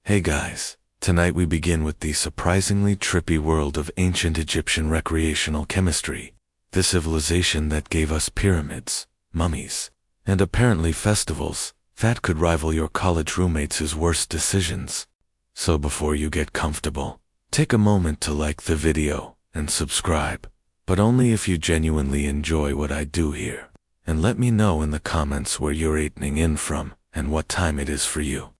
Hey guys, tonight we begin with the surprisingly trippy world of ancient Egyptian recreational chemistry, the civilization that gave us pyramids, mummies, and apparently festivals that could rival your college roommates' worst decisions. So before you get comfortable, take a moment to like the video and subscribe, but only if you genuinely enjoy what I do here. And let me know in the comments where you're tuning in from and what time it is for you.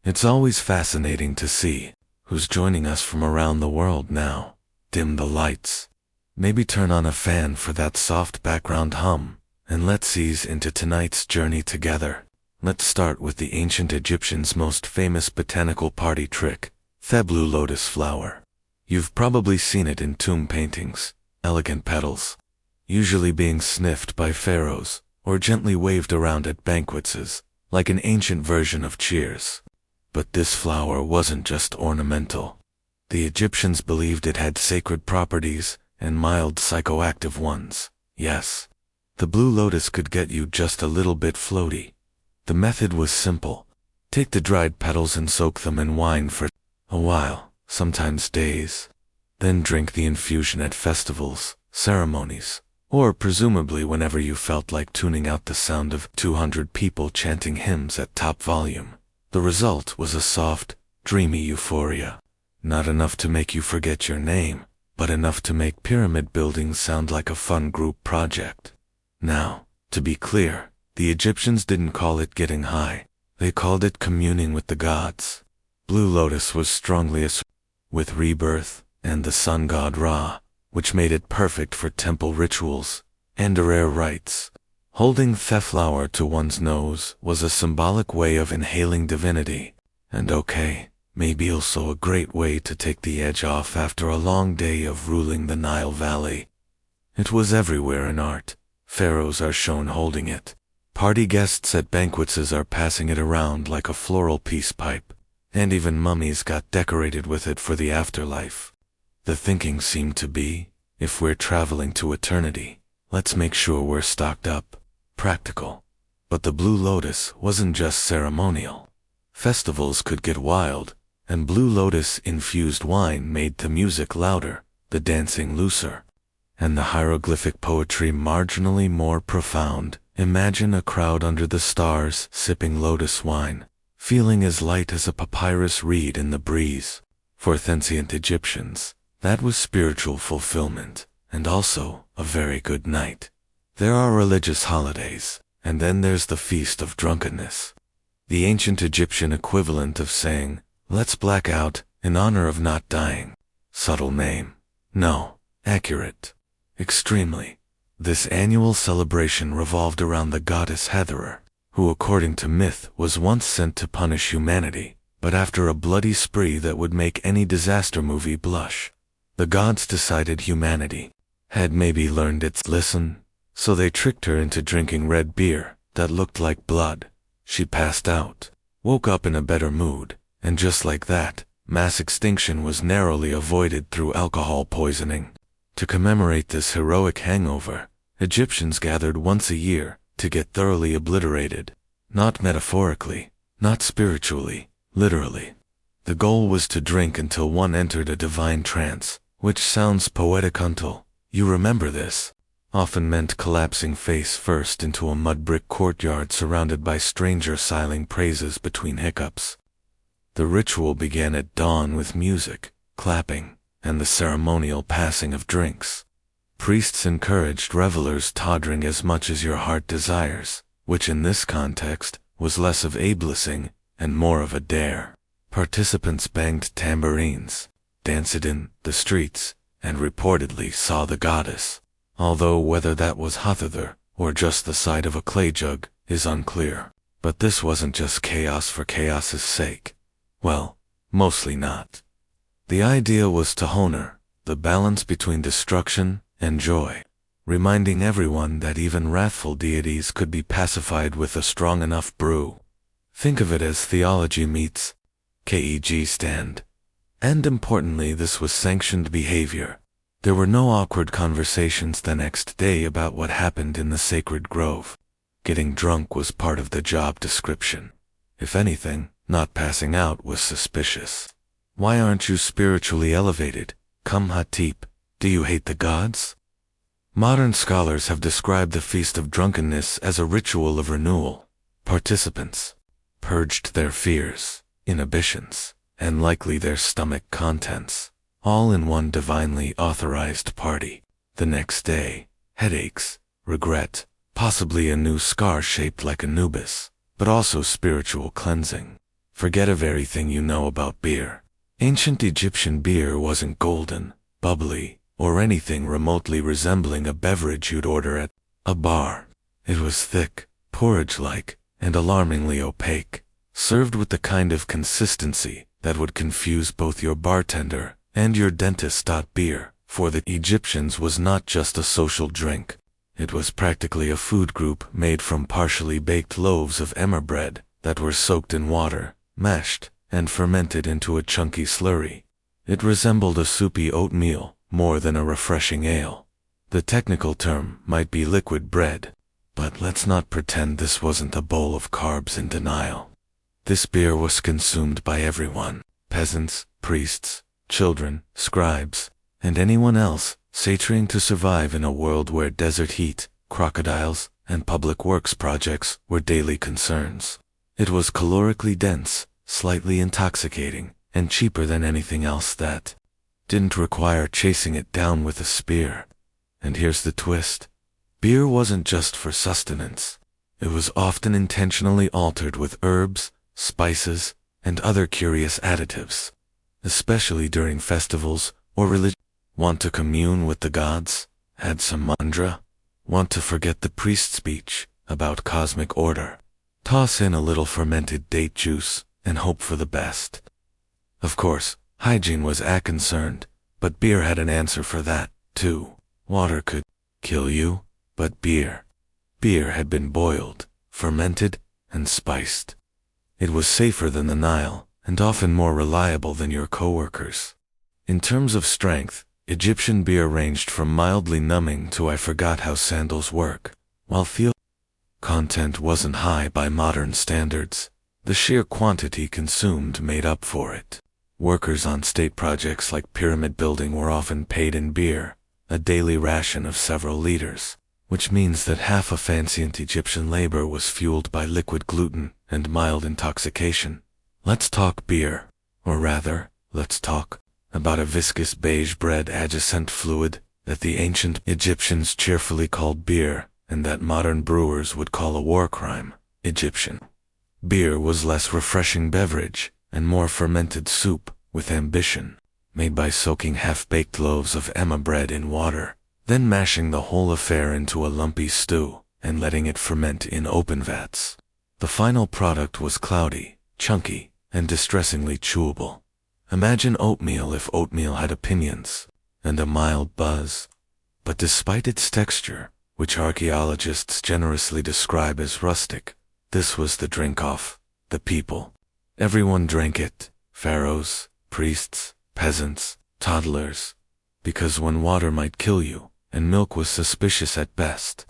It's always fascinating to see who's joining us from around the world now. Dim the lights. Maybe turn on a fan for that soft background hum, and let's ease into tonight's journey together. Let's start with the ancient Egyptians' most famous botanical party trick, the blue lotus flower. You've probably seen it in tomb paintings, elegant petals, usually being sniffed by pharaohs or gently waved around at banquets like an ancient version of cheers. But this flower wasn't just ornamental. The Egyptians believed it had sacred properties and mild psychoactive ones. Yes, the blue lotus could get you just a little bit floaty. The method was simple. Take the dried petals and soak them in wine for a while, sometimes days. Then drink the infusion at festivals, ceremonies, or presumably whenever you felt like tuning out the sound of 200 people chanting hymns at top volume. The result was a soft, dreamy euphoria. Not enough to make you forget your name, but enough to make pyramid building sound like a fun group project. Now, to be clear, the Egyptians didn't call it getting high. They called it communing with the gods. Blue lotus was strongly associated with rebirth and the sun god Ra, which made it perfect for temple rituals and rare rites. Holding the flower to one's nose was a symbolic way of inhaling divinity, and maybe also a great way to take the edge off after a long day of ruling the Nile Valley. It was everywhere in art. Pharaohs are shown holding it. Party guests at banquets are passing it around like a floral peace pipe, and even mummies got decorated with it for the afterlife. The thinking seemed to be, if we're traveling to eternity, let's make sure we're stocked up. Practical. But the blue lotus wasn't just ceremonial. Festivals could get wild, and blue lotus-infused wine made the music louder, the dancing looser, and the hieroglyphic poetry marginally more profound. Imagine a crowd under the stars sipping lotus wine, feeling as light as a papyrus reed in the breeze. For ancient Egyptians, that was spiritual fulfillment, and also a very good night. There are religious holidays, and then there's the Feast of Drunkenness. The ancient Egyptian equivalent of saying, let's black out, in honor of not dying. Subtle name. No, accurate. Extremely. This annual celebration revolved around the goddess Hathor, who according to myth was once sent to punish humanity, but after a bloody spree that would make any disaster movie blush. The gods decided humanity had maybe learned its lesson, so they tricked her into drinking red beer that looked like blood. She passed out, woke up in a better mood, and just like that, mass extinction was narrowly avoided through alcohol poisoning. To commemorate this heroic hangover, Egyptians gathered once a year to get thoroughly obliterated. Not metaphorically, not spiritually, literally. The goal was to drink until one entered a divine trance, which sounds poetic until you remember this. Often meant collapsing face first into a mud brick courtyard surrounded by stranger sighing praises between hiccups. The ritual began at dawn with music, clapping, and the ceremonial passing of drinks. Priests encouraged revelers to drink as much as your heart desires, which in this context was less of a blessing and more of a dare. Participants banged tambourines, danced in the streets, and reportedly saw the goddess. Although whether that was Hathor or just the sight of a clay jug is unclear. But this wasn't just chaos for chaos's sake. Well, mostly not. The idea was to honor the balance between destruction and joy, reminding everyone that even wrathful deities could be pacified with a strong enough brew. Think of it as theology meets KEG stand. And importantly, this was sanctioned behavior. There were no awkward conversations the next day about what happened in the sacred grove. Getting drunk was part of the job description. If anything, Not passing out was suspicious. Why aren't you spiritually elevated? Come Hatip, do you hate the gods? Modern scholars have described the Feast of Drunkenness as a ritual of renewal. Participants purged their fears, inhibitions, and likely their stomach contents, all in one divinely authorized party. The next day, headaches, regret, possibly a new scar shaped like Anubis, but also spiritual cleansing. Forget everything you know about beer. Ancient Egyptian beer wasn't golden, bubbly, or anything remotely resembling a beverage you'd order at a bar. It was thick, porridge-like, and alarmingly opaque, served with the kind of consistency that would confuse both your bartender and your dentist. Beer, for the Egyptians, was not just a social drink. It was practically a food group made from partially baked loaves of emmer bread that were soaked in water, mashed, and fermented into a chunky slurry. It resembled a soupy oatmeal more than a refreshing ale. The technical term might be liquid bread, but let's not pretend this wasn't a bowl of carbs in denial. This beer was consumed by everyone: peasants, priests, children, scribes, and anyone else trying to survive in a world where desert heat, crocodiles, and public works projects were daily concerns. It was calorically dense, slightly intoxicating, and cheaper than anything else that didn't require chasing it down with a spear. And here's the twist. Beer wasn't just for sustenance. It was often intentionally altered with herbs, spices, and other curious additives, especially during festivals or religion. Want to commune with the gods? Add some mantra? Want to forget the priest speech about cosmic order? Toss in a little fermented date juice and hope for the best. Of course, hygiene was a concern, but beer had an answer for that, too. Water could kill you, but beer had been boiled, fermented, and spiced. It was safer than the Nile, and often more reliable than your coworkers. In terms of strength, Egyptian beer ranged from mildly numbing to I forgot how sandals work. While fuel content wasn't high by modern standards, the sheer quantity consumed made up for it. Workers on state projects like pyramid building were often paid in beer, a daily ration of several liters, which means that half of ancient Egyptian labor was fueled by liquid gluten and mild intoxication. Let's talk beer, or rather, let's talk about a viscous beige bread adjacent fluid that the ancient Egyptians cheerfully called beer, and that modern brewers would call a war crime. Egyptian beer was less refreshing beverage and more fermented soup with ambition, made by soaking half-baked loaves of emmer bread in water, then mashing the whole affair into a lumpy stew and letting it ferment in open vats. The final product was cloudy, chunky, and distressingly chewable. Imagine oatmeal if oatmeal had opinions, and a mild buzz. But despite its texture, which archaeologists generously describe as rustic, this was the drink of the people. Everyone drank it: pharaohs, priests, peasants, toddlers. Because when water might kill you, and milk was suspicious at best,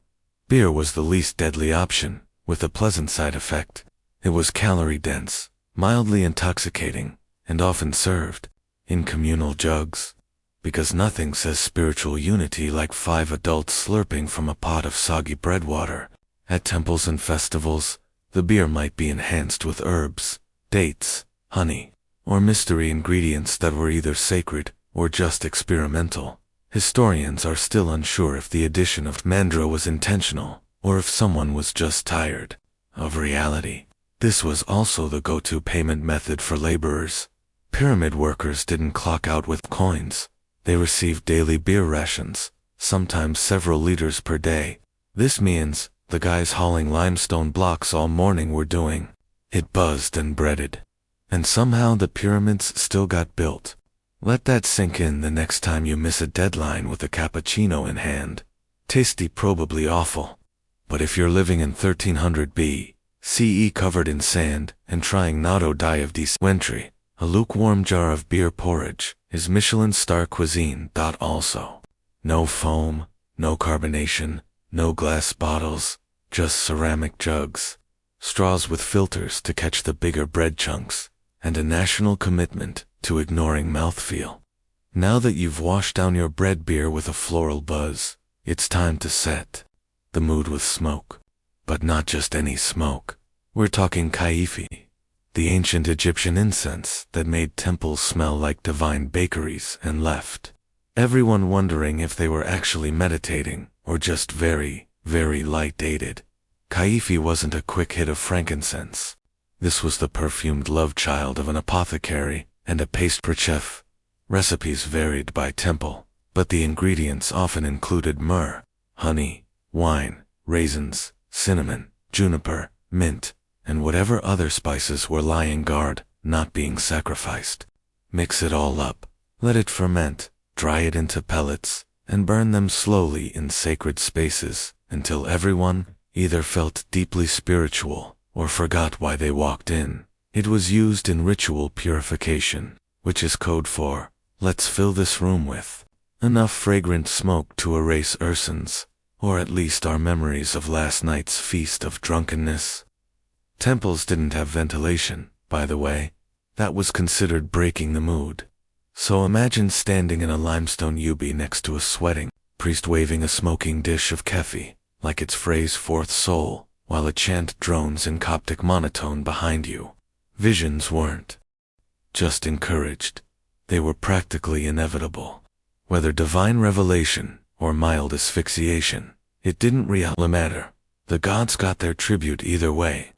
beer was the least deadly option, with a pleasant side effect. It was calorie-dense, mildly intoxicating, and often served in communal jugs, because nothing says spiritual unity like 5 adults slurping from a pot of soggy bread water. At temples and festivals, the beer might be enhanced with herbs, dates, honey, or mystery ingredients that were either sacred or just experimental. Historians are still unsure if the addition of mandra was intentional, or if someone was just tired of reality. This was also the go-to payment method for laborers. Pyramid workers didn't clock out with coins. They received daily beer rations, sometimes several liters per day. This means the guys hauling limestone blocks all morning were doing it buzzed and breaded. And somehow the pyramids still got built. Let that sink in the next time you miss a deadline with a cappuccino in hand. Tasty, probably awful. But if you're living in 1300 BCE covered in sand and trying not to die of dysentery, a lukewarm jar of beer porridge is Michelin star cuisine. Also, no foam, no carbonation, no glass bottles, just ceramic jugs. straws with filters to catch the bigger bread chunks, and a national commitment to ignoring mouthfeel. Now that you've washed down your bread beer with a floral buzz, it's time to set the mood with smoke. But not just any smoke. We're talking kaifi, the ancient Egyptian incense that made temples smell like divine bakeries and left everyone wondering if they were actually meditating or just very, very light-dated. Kaifi wasn't a quick hit of frankincense. This was the perfumed love child of an apothecary and a pastry chef. Recipes varied by temple, but the ingredients often included myrrh, honey, wine, raisins, cinnamon, juniper, mint, and whatever other spices were lying guard, not being sacrificed. Mix it all up, let it ferment, dry it into pellets, and burn them slowly in sacred spaces until everyone either felt deeply spiritual or forgot why they walked in. It was used in ritual purification, which is code for, let's fill this room with enough fragrant smoke to erase Ursins, or at least our memories of last night's feast of drunkenness. Temples didn't have ventilation, by the way. That was considered breaking the mood. So imagine standing in a limestone yubi next to a sweating priest waving a smoking dish of kefi, like it's Frey's fourth soul, while a chant drones in Coptic monotone behind you. Visions weren't just encouraged. They were practically inevitable. Whether divine revelation or mild asphyxiation, it didn't really matter. The gods got their tribute either way.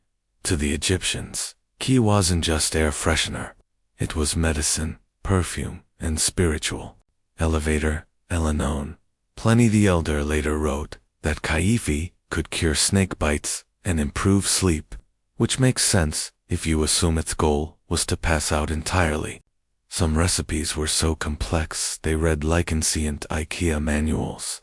To the Egyptians, ki wasn't just air freshener. It was medicine, perfume, and spiritual elevator, Eleanor. Pliny the Elder later wrote that kaifi could cure snake bites and improve sleep, which makes sense if you assume its goal was to pass out entirely. Some recipes were so complex they read like ancient IKEA manuals.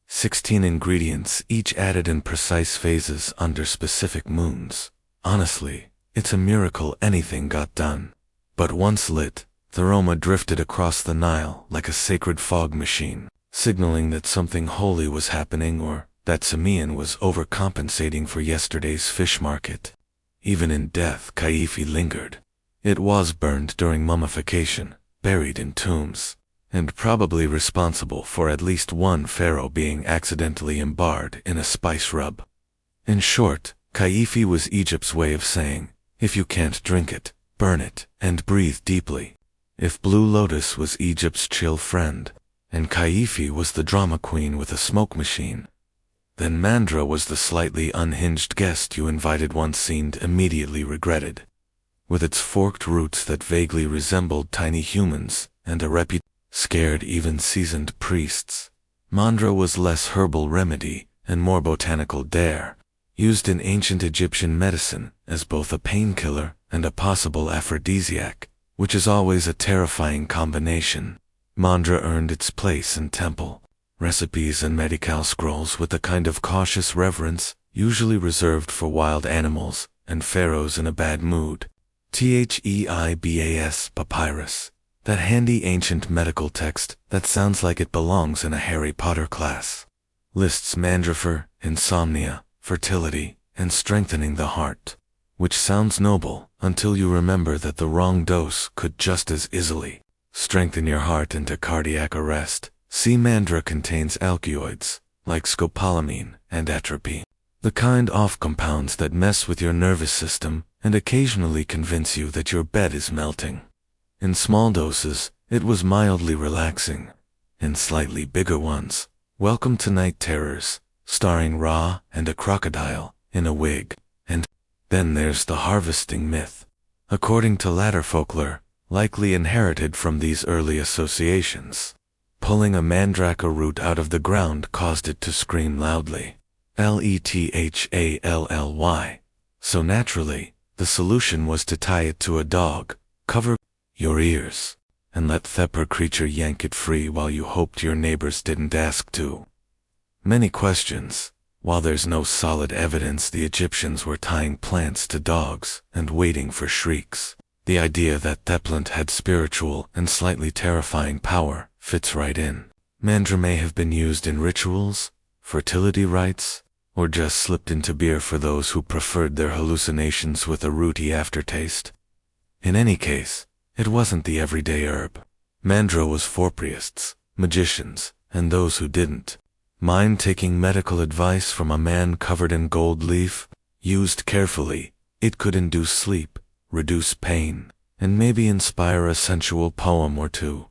16 ingredients, each added in precise phases under specific moons. Honestly, it's a miracle anything got done. But once lit, the aroma drifted across the Nile like a sacred fog machine, signaling that something holy was happening or that Simeon was overcompensating for yesterday's fish market. Even in death, kaifi lingered. It was burned during mummification, buried in tombs, and probably responsible for at least one pharaoh being accidentally embarred in a spice rub. In short, kaifi was Egypt's way of saying, if you can't drink it, burn it, and breathe deeply. If Blue Lotus was Egypt's chill friend, and kaifi was the drama queen with a smoke machine, then Mandra was the slightly unhinged guest you invited once seemed immediately regretted. With its forked roots that vaguely resembled tiny humans and a scared even seasoned priests, Mandra was less herbal remedy and more botanical dare, used in ancient Egyptian medicine as both a painkiller and a possible aphrodisiac, which is always a terrifying combination. Mandra earned its place in temple recipes and medical scrolls with the kind of cautious reverence usually reserved for wild animals and pharaohs in a bad mood. Theibas papyrus, that handy ancient medical text that sounds like it belongs in a Harry Potter class, lists mandrafor, insomnia, fertility, and strengthening the heart, which sounds noble until you remember that the wrong dose could just as easily strengthen your heart into cardiac arrest. See, Mandra contains alkaloids, like scopolamine and atropine, the kind of compounds that mess with your nervous system and occasionally convince you that your bed is melting. In small doses, it was mildly relaxing. In slightly bigger ones, welcome to Night Terrors, starring Ra and a crocodile in a wig. And then there's the harvesting myth. According to latter folklore, likely inherited from these early associations, pulling a mandraka root out of the ground caused it to scream loudly. Lethally. So naturally, the solution was to tie it to a dog, cover your ears, and let Thepper creature yank it free while you hoped your neighbors didn't ask to. Many questions. While there's no solid evidence the Egyptians were tying plants to dogs and waiting for shrieks, the idea that Theplant had spiritual and slightly terrifying power fits right in. Mandra may have been used in rituals, fertility rites, or just slipped into beer for those who preferred their hallucinations with a rooty aftertaste. In any case, it wasn't the everyday herb. Mandra was for priests, magicians, and those who didn't mind taking medical advice from a man covered in gold leaf. Used carefully, it could induce sleep, reduce pain, and maybe inspire a sensual poem or two.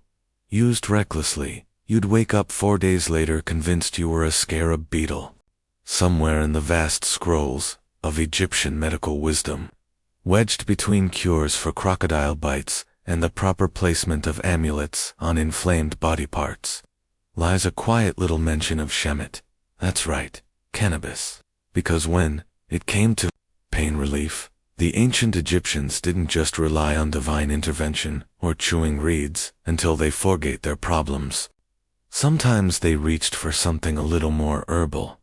Used recklessly, you'd wake up 4 days later convinced you were a scarab beetle. Somewhere in the vast scrolls of Egyptian medical wisdom, wedged between cures for crocodile bites and the proper placement of amulets on inflamed body parts, lies a quiet little mention of Shemet. That's right, cannabis. Because when it came to pain relief, the ancient Egyptians didn't just rely on divine intervention or chewing reeds until they forgate their problems. Sometimes they reached for something a little more herbal.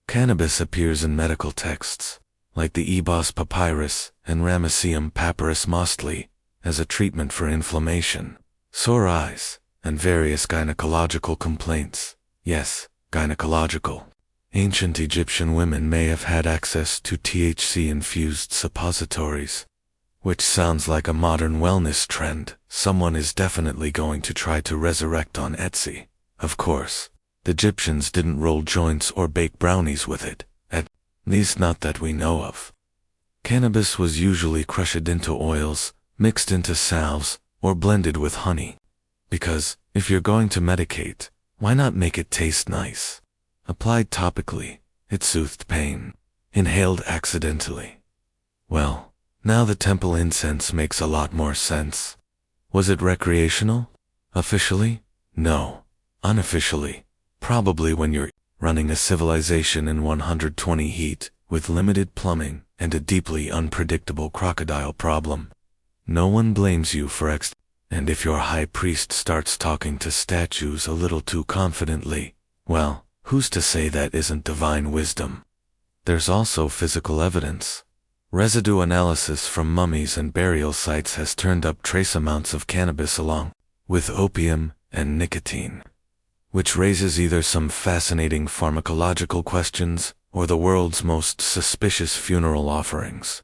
Cannabis appears in medical texts, like the Ebos Papyrus and Ramesseum Papyrus Mostly, as a treatment for inflammation, sore eyes, and various gynecological complaints. Yes, gynecological. Ancient Egyptian women may have had access to THC-infused suppositories, which sounds like a modern wellness trend someone is definitely going to try to resurrect on Etsy. Of course, the Egyptians didn't roll joints or bake brownies with it, at least not that we know of. Cannabis was usually crushed into oils, mixed into salves, or blended with honey. Because, if you're going to medicate, why not make it taste nice? Applied topically, it soothed pain. Inhaled accidentally. Well, now the temple incense makes a lot more sense. Was it recreational? Officially? No. Unofficially, probably when you're running a civilization in 120 heat, with limited plumbing and a deeply unpredictable crocodile problem. No one blames you for and if your high priest starts talking to statues a little too confidently, well, who's to say that isn't divine wisdom? There's also physical evidence. Residue analysis from mummies and burial sites has turned up trace amounts of cannabis along with opium and nicotine, which raises either some fascinating pharmacological questions or the world's most suspicious funeral offerings.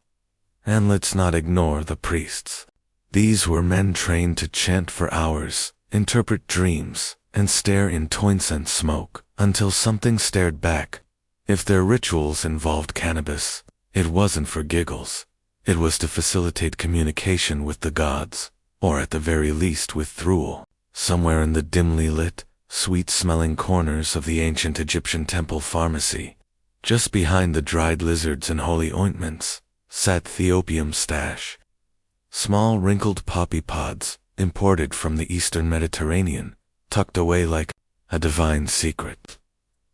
And let's not ignore the priests. These were men trained to chant for hours, interpret dreams, and stare into incense smoke until something stared back. If their rituals involved cannabis, it wasn't for giggles. It was to facilitate communication with the gods, or at the very least with Thruel. Somewhere in the dimly lit, sweet-smelling corners of the ancient Egyptian temple pharmacy, just behind the dried lizards and holy ointments, sat the opium stash. Small wrinkled poppy pods, imported from the eastern Mediterranean, tucked away like a divine secret.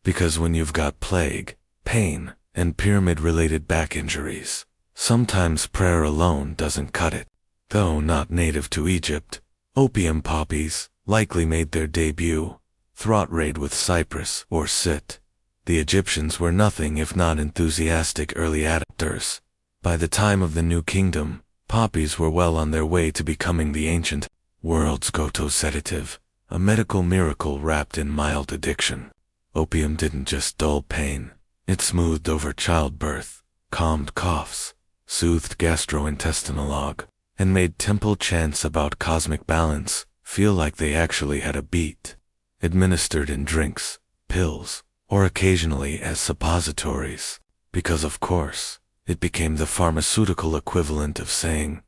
Because when you've got plague, pain, and pyramid-related back injuries, sometimes prayer alone doesn't cut it. Though not native to Egypt, opium poppies likely made their debut, throat-raid with cypress or sit. The Egyptians were nothing if not enthusiastic early adapters. By the time of the New Kingdom, poppies were well on their way to becoming the ancient world's go-to sedative, a medical miracle wrapped in mild addiction. Opium didn't just dull pain, it smoothed over childbirth, calmed coughs, soothed gastrointestinal ague, and made temple chants about cosmic balance feel like they actually had a beat. Administered in drinks, pills, or occasionally as suppositories, because of course, it became the pharmaceutical equivalent of saying,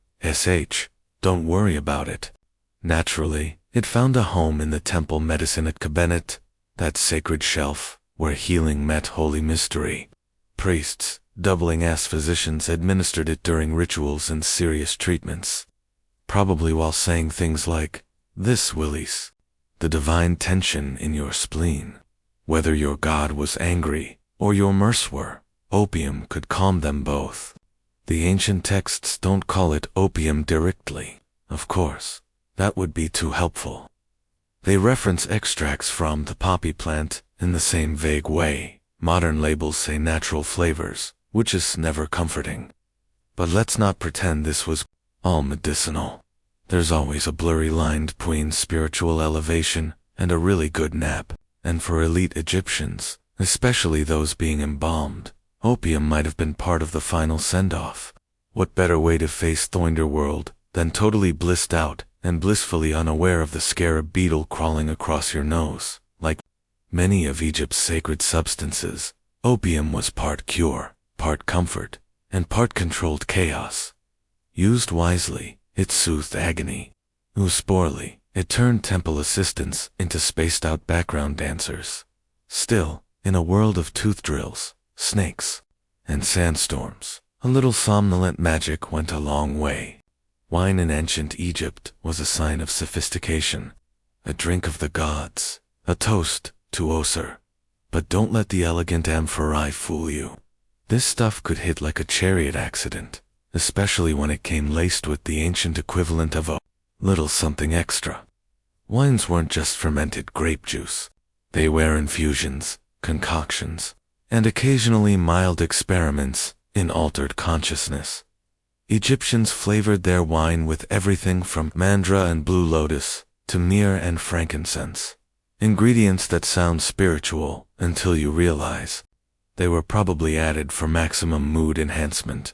don't worry about it. Naturally, it found a home in the temple medicine at Cabinet, that sacred shelf where healing met holy mystery. Priests, doubling as physicians, administered it during rituals and serious treatments, probably while saying things like, "This, Willis, the divine tension in your spleen." Whether your god was angry or your nurse were, opium could calm them both. The ancient texts don't call it opium directly, of course. That would be too helpful. They reference extracts from the poppy plant in the same vague way. Modern labels say natural flavors, which is never comforting. But let's not pretend this was all medicinal. There's always a blurry line between spiritual elevation and a really good nap, and for elite Egyptians, especially those being embalmed. Opium might have been part of the final send-off. What better way to face the underworld than totally blissed out and blissfully unaware of the scarab beetle crawling across your nose? Like many of Egypt's sacred substances, opium was part cure, part comfort, and part controlled chaos. Used wisely, it soothed agony. Used poorly, it turned temple assistants into spaced-out background dancers. Still, in a world of tooth drills, snakes, and sandstorms, a little somnolent magic went a long way. Wine in ancient Egypt was a sign of sophistication, a drink of the gods, a toast to Osir. But don't let the elegant amphorae fool you. This stuff could hit like a chariot accident, especially when it came laced with the ancient equivalent of a little something extra. Wines weren't just fermented grape juice. They were infusions, concoctions, and occasionally mild experiments in altered consciousness. Egyptians flavored their wine with everything from mandra and blue lotus to myrrh and frankincense. Ingredients that sound spiritual until you realize they were probably added for maximum mood enhancement.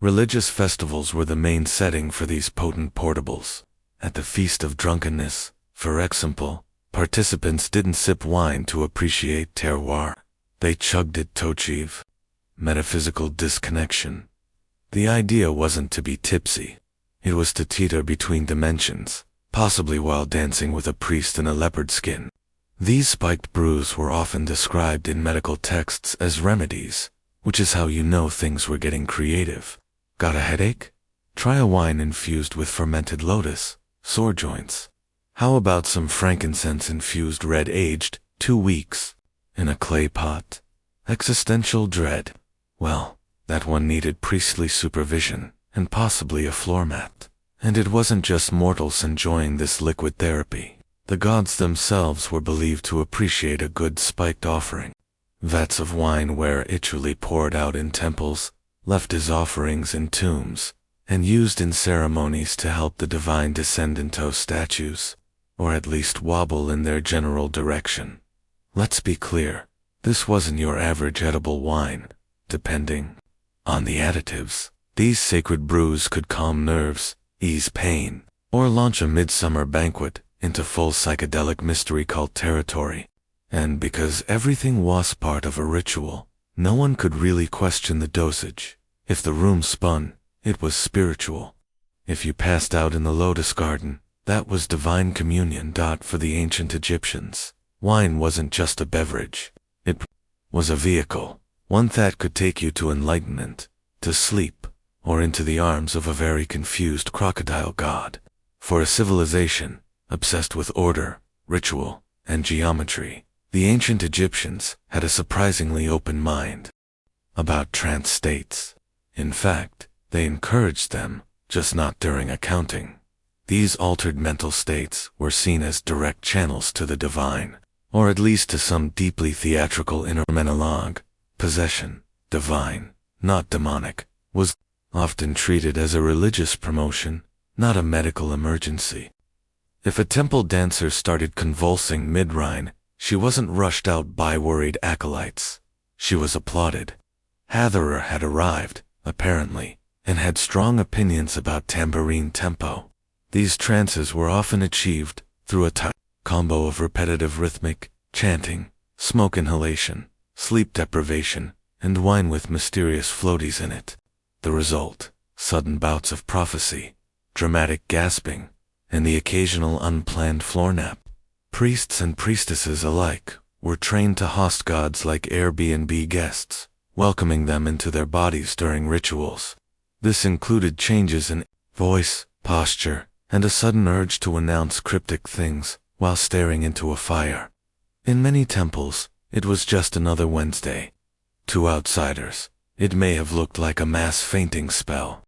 Religious festivals were the main setting for these potent portables. At the Feast of Drunkenness, for example, participants didn't sip wine to appreciate terroir. They chugged it to achieve metaphysical disconnection. The idea wasn't to be tipsy. It was to teeter between dimensions, possibly while dancing with a priest in a leopard skin. These spiked brews were often described in medical texts as remedies, which is how you know things were getting creative. Got a headache? Try a wine infused with fermented lotus, sore joints. How about some frankincense-infused red aged 2 weeks in a clay pot? Existential dread. Well, that one needed priestly supervision and possibly a floor mat. And it wasn't just mortals enjoying this liquid therapy. The gods themselves were believed to appreciate a good spiked offering. Vats of wine were ritually poured out in temples, left as offerings in tombs, and used in ceremonies to help the divine descend into statues, or at least wobble in their general direction. Let's be clear, this wasn't your average edible wine. Depending on the additives, these sacred brews could calm nerves, ease pain, or launch a midsummer banquet into full psychedelic mystery cult territory. And because everything was part of a ritual, no one could really question the dosage. If the room spun, it was spiritual. If you passed out in the Lotus Garden, that was divine communion. For the ancient Egyptians, wine wasn't just a beverage. It was a vehicle, one that could take you to enlightenment, to sleep, or into the arms of a very confused crocodile god. For a civilization obsessed with order, ritual, and geometry, the ancient Egyptians had a surprisingly open mind about trance states. In fact, they encouraged them, just not during accounting. These altered mental states were seen as direct channels to the divine, or at least to some deeply theatrical inner monologue. Possession, divine, not demonic, was often treated as a religious promotion, not a medical emergency. If a temple dancer started convulsing mid-rhyme, she wasn't rushed out by worried acolytes. She was applauded. Hatherer had arrived, apparently, and had strong opinions about tambourine tempo. These trances were often achieved through a combo of repetitive rhythmic chanting, smoke inhalation, sleep deprivation, and wine with mysterious floaties in it. The result, sudden bouts of prophecy, dramatic gasping, and the occasional unplanned floor nap. Priests and priestesses alike were trained to host gods like Airbnb guests, welcoming them into their bodies during rituals. This included changes in voice, posture, and a sudden urge to announce cryptic things while staring into a fire. In many temples, it was just another Wednesday. To outsiders, it may have looked like a mass fainting spell.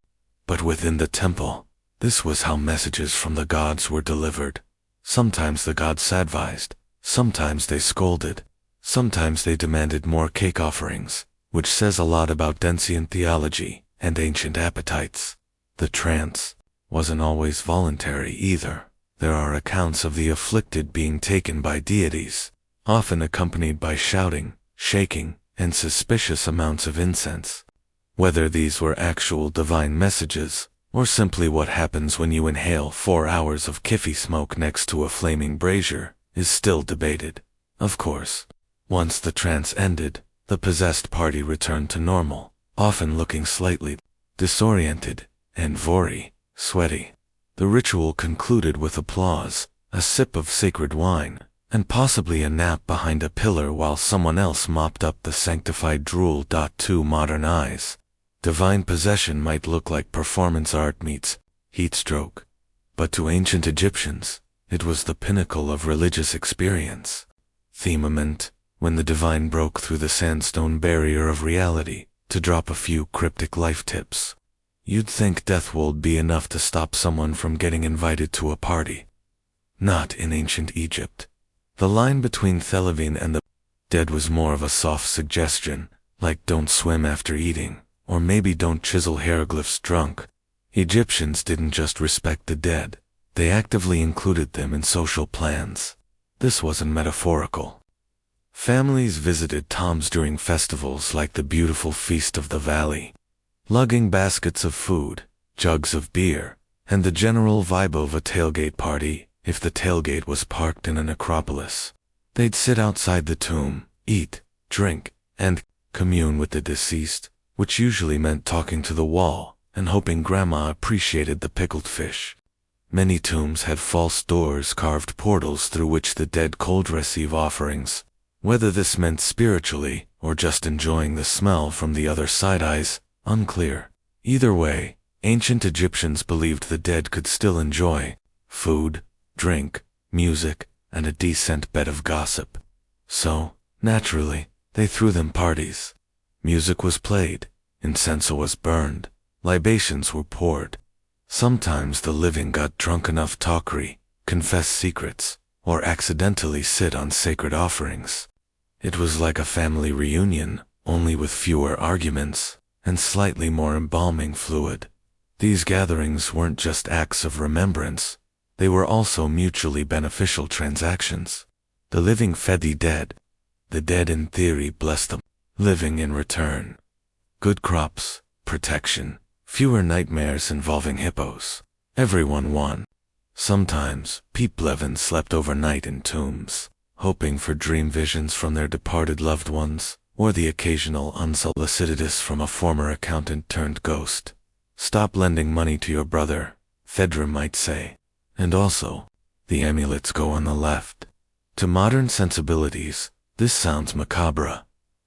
But within the temple, this was how messages from the gods were delivered. Sometimes the gods advised, sometimes they scolded, sometimes they demanded more cake offerings, which says a lot about Densian theology and ancient appetites. The trance wasn't always voluntary either. There are accounts of the afflicted being taken by deities, often accompanied by shouting, shaking, and suspicious amounts of incense. Whether these were actual divine messages, or simply what happens when you inhale 4 hours of kiffy smoke next to a flaming brazier, is still debated. Of course, once the trance ended, the possessed party returned to normal, often looking slightly disoriented and very sweaty. The ritual concluded with applause, a sip of sacred wine, and possibly a nap behind a pillar while someone else mopped up the sanctified drool. To modern eyes, divine possession might look like performance art meets heat stroke, but to ancient Egyptians, it was the pinnacle of religious experience. Themament, when the divine broke through the sandstone barrier of reality to drop a few cryptic life tips. You'd think death would be enough to stop someone from getting invited to a party. Not in ancient Egypt. The line between Felines and the dead was more of a soft suggestion, like don't swim after eating, or maybe don't chisel hieroglyphs drunk. Egyptians didn't just respect the dead, they actively included them in social plans. This wasn't metaphorical. Families visited tombs during festivals like the beautiful Feast of the Valley, lugging baskets of food, jugs of beer, and the general vibe of a tailgate party. If the tailgate was parked in a necropolis, they'd sit outside the tomb, eat, drink, and commune with the deceased, which usually meant talking to the wall and hoping grandma appreciated the pickled fish. Many tombs had false doors, carved portals through which the dead could receive offerings. Whether this meant spiritually or just enjoying the smell from the other side is unclear. Either way, ancient Egyptians believed the dead could still enjoy food, drink, music, and a decent bed of gossip. So, naturally, they threw them parties. Music was played, incense was burned, libations were poured. Sometimes the living got drunk enough to confess secrets, or accidentally sit on sacred offerings. It was like a family reunion, only with fewer arguments, and slightly more embalming fluid. These gatherings weren't just acts of remembrance, they were also mutually beneficial transactions. The living fed the dead in theory blessed the living in return. Good crops, protection, fewer nightmares involving hippos. Everyone won. Sometimes, people slept overnight in tombs, hoping for dream visions from their departed loved ones, or the occasional unsolicited from a former accountant turned ghost. Stop lending money to your brother, Thedra might say. And also, the amulets go on the left. To modern sensibilities, this sounds macabre.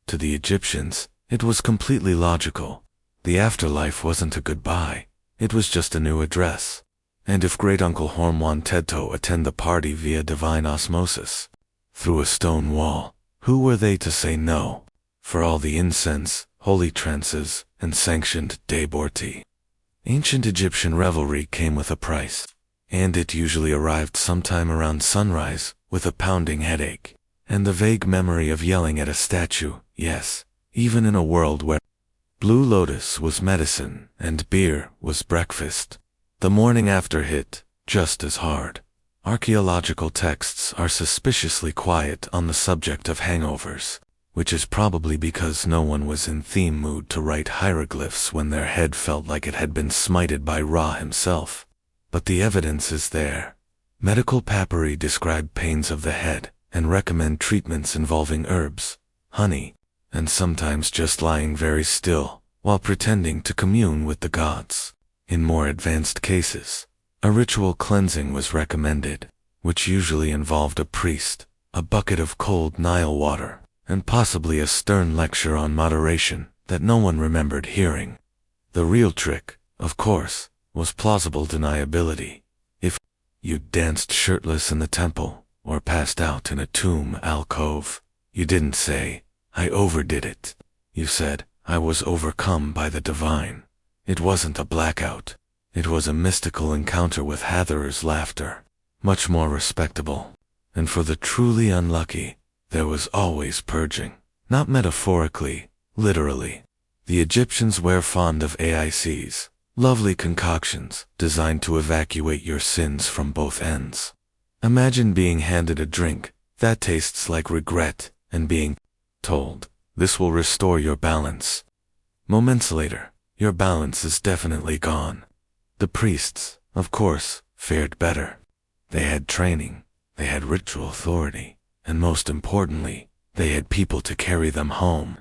To the Egyptians, it was completely logical. The afterlife wasn't a goodbye, it was just a new address. And if Great-Uncle Horm wanted to attend the party via divine osmosis, through a stone wall, who were they to say no? For all the incense, holy trances, and sanctioned deborti. Ancient Egyptian revelry came with a price, and it usually arrived sometime around sunrise, with a pounding headache, and the vague memory of yelling at a statue. Yes, even in a world where Blue Lotus was medicine and beer was breakfast, the morning after hit just as hard. Archaeological texts are suspiciously quiet on the subject of hangovers, which is probably because no one was in theme mood to write hieroglyphs when their head felt like it had been smited by Ra himself. But the evidence is there. Medical papyri describe pains of the head and recommend treatments involving herbs, honey, and sometimes just lying very still while pretending to commune with the gods. In more advanced cases, a ritual cleansing was recommended, which usually involved a priest, a bucket of cold Nile water, and possibly a stern lecture on moderation that no one remembered hearing. The real trick, of course, was plausible deniability. If you danced shirtless in the temple, or passed out in a tomb alcove, you didn't say, "I overdid it." You said, "I was overcome by the divine." It wasn't a blackout. It was a mystical encounter with Hatherer's laughter, much more respectable. And for the truly unlucky, there was always purging. Not metaphorically, literally. The Egyptians were fond of aics, lovely concoctions designed to evacuate your sins from both ends. Imagine being handed a drink that tastes like regret and being told, "This will restore your balance." Moments later, your balance is definitely gone. The priests, of course, fared better. They had training, they had ritual authority, and most importantly, they had people to carry them home.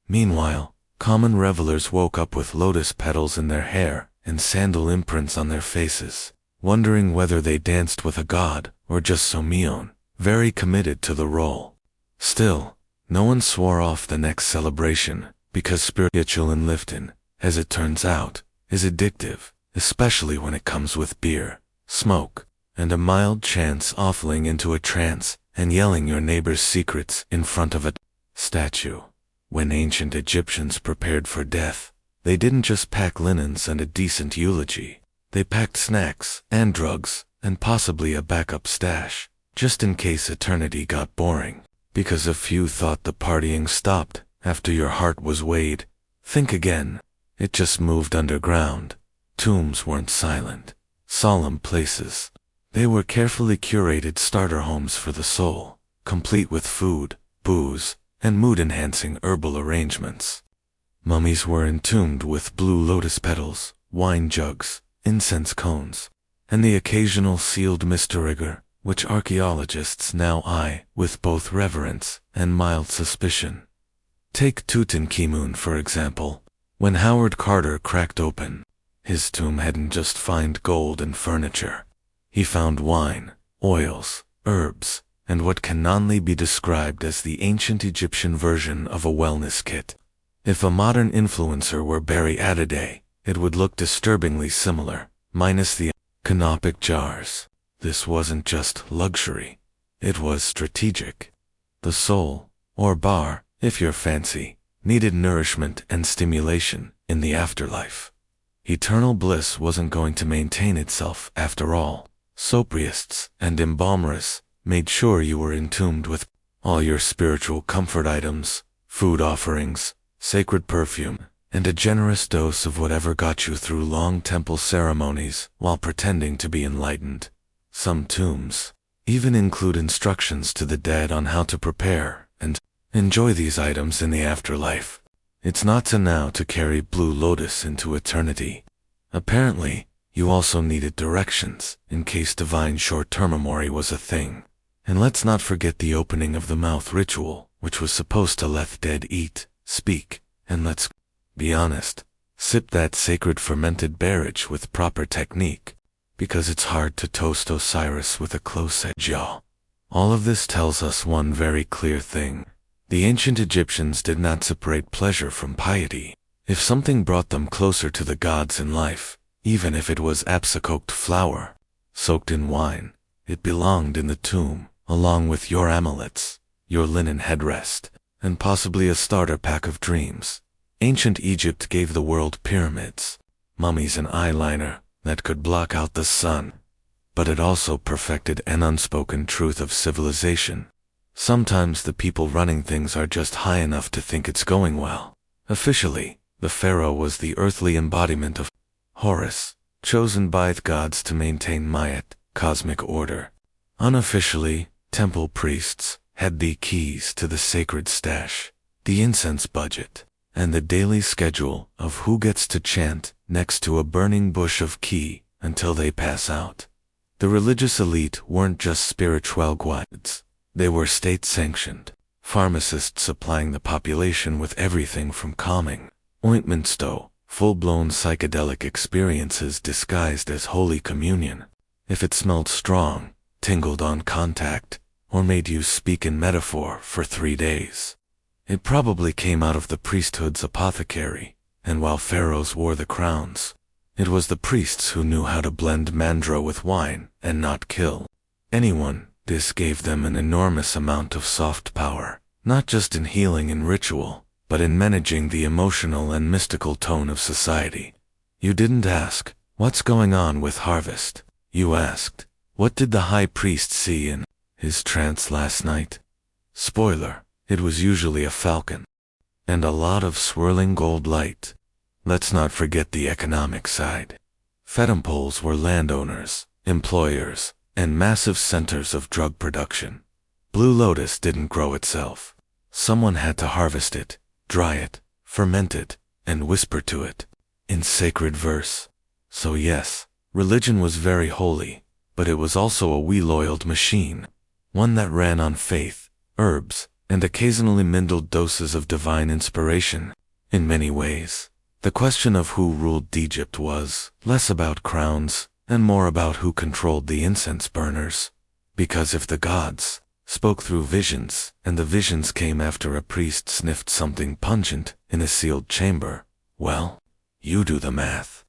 Meanwhile, common revelers woke up with lotus petals in their hair and sandal imprints on their faces, wondering whether they danced with a god or just Somion, very committed to the role. Still, no one swore off the next celebration, because spiritual and lifting, as it turns out, is addictive, especially when it comes with beer, smoke, and a mild chance offling into a trance and yelling your neighbor's secrets in front of a statue. When ancient Egyptians prepared for death, they didn't just pack linens and a decent eulogy. They packed snacks and drugs and possibly a backup stash, just in case eternity got boring. Because a few thought the partying stopped after your heart was weighed. Think again. It just moved underground. Tombs weren't silent, solemn places. They were carefully curated starter homes for the soul, complete with food, booze, and mood-enhancing herbal arrangements. Mummies were entombed with blue lotus petals, wine jugs, incense cones, and the occasional sealed misteriger, which archaeologists now eye with both reverence and mild suspicion. Take Tutankhamun, for example. When Howard Carter cracked open, his tomb hadn't just found gold and furniture. He found wine, oils, herbs, and what can only be described as the ancient Egyptian version of a wellness kit. If a modern influencer were buried today, it would look disturbingly similar, minus the canopic jars. This wasn't just luxury. It was strategic. The soul, or bar, if you're fancy, needed nourishment and stimulation in the afterlife. Eternal bliss wasn't going to maintain itself after all. So priests and embalmers made sure you were entombed with all your spiritual comfort items, food offerings, sacred perfume, and a generous dose of whatever got you through long temple ceremonies while pretending to be enlightened. Some tombs even include instructions to the dead on how to prepare and enjoy these items in the afterlife. It's not enough to carry blue lotus into eternity. Apparently, you also needed directions in case divine short-term memory was a thing. And let's not forget the opening of the mouth ritual, which was supposed to let dead eat, speak, and let's be honest, sip that sacred fermented beverage with proper technique, because it's hard to toast Osiris with a close-set jaw. All of this tells us one very clear thing. The ancient Egyptians did not separate pleasure from piety. If something brought them closer to the gods in life, even if it was absicoked flour, soaked in wine, it belonged in the tomb, along with your amulets, your linen headrest, and possibly a starter pack of dreams. Ancient Egypt gave the world pyramids, mummies and eyeliner that could block out the sun. But it also perfected an unspoken truth of civilization. Sometimes the people running things are just high enough to think it's going well. Officially, the pharaoh was the earthly embodiment of Horus, chosen by the gods to maintain Ma'at, cosmic order. Unofficially, temple priests had the keys to the sacred stash, the incense budget, and the daily schedule of who gets to chant next to a burning bush of ki until they pass out. The religious elite weren't just spiritual guides. They were state-sanctioned, pharmacists supplying the population with everything from calming ointments to full-blown psychedelic experiences disguised as Holy Communion. If it smelled strong, tingled on contact, or made you speak in metaphor for 3 days, it probably came out of the priesthood's apothecary. And while pharaohs wore the crowns, it was the priests who knew how to blend mandra with wine and not kill anyone. This gave them an enormous amount of soft power, not just in healing and ritual, but in managing the emotional and mystical tone of society. You didn't ask, "What's going on with harvest?" You asked, "What did the high priest see in his trance last night?" Spoiler, it was usually a falcon. And a lot of swirling gold light. Let's not forget the economic side. Fetimples were landowners, employers, and massive centers of drug production. Blue Lotus didn't grow itself. Someone had to harvest it, dry it, ferment it, and whisper to it in sacred verse. So yes, religion was very holy, but it was also a well-oiled machine, one that ran on faith, herbs, and occasionally mingled doses of divine inspiration. In many ways, the question of who ruled Egypt was less about crowns and more about who controlled the incense burners. Because if the gods spoke through visions, and the visions came after a priest sniffed something pungent in a sealed chamber, well, you do the math.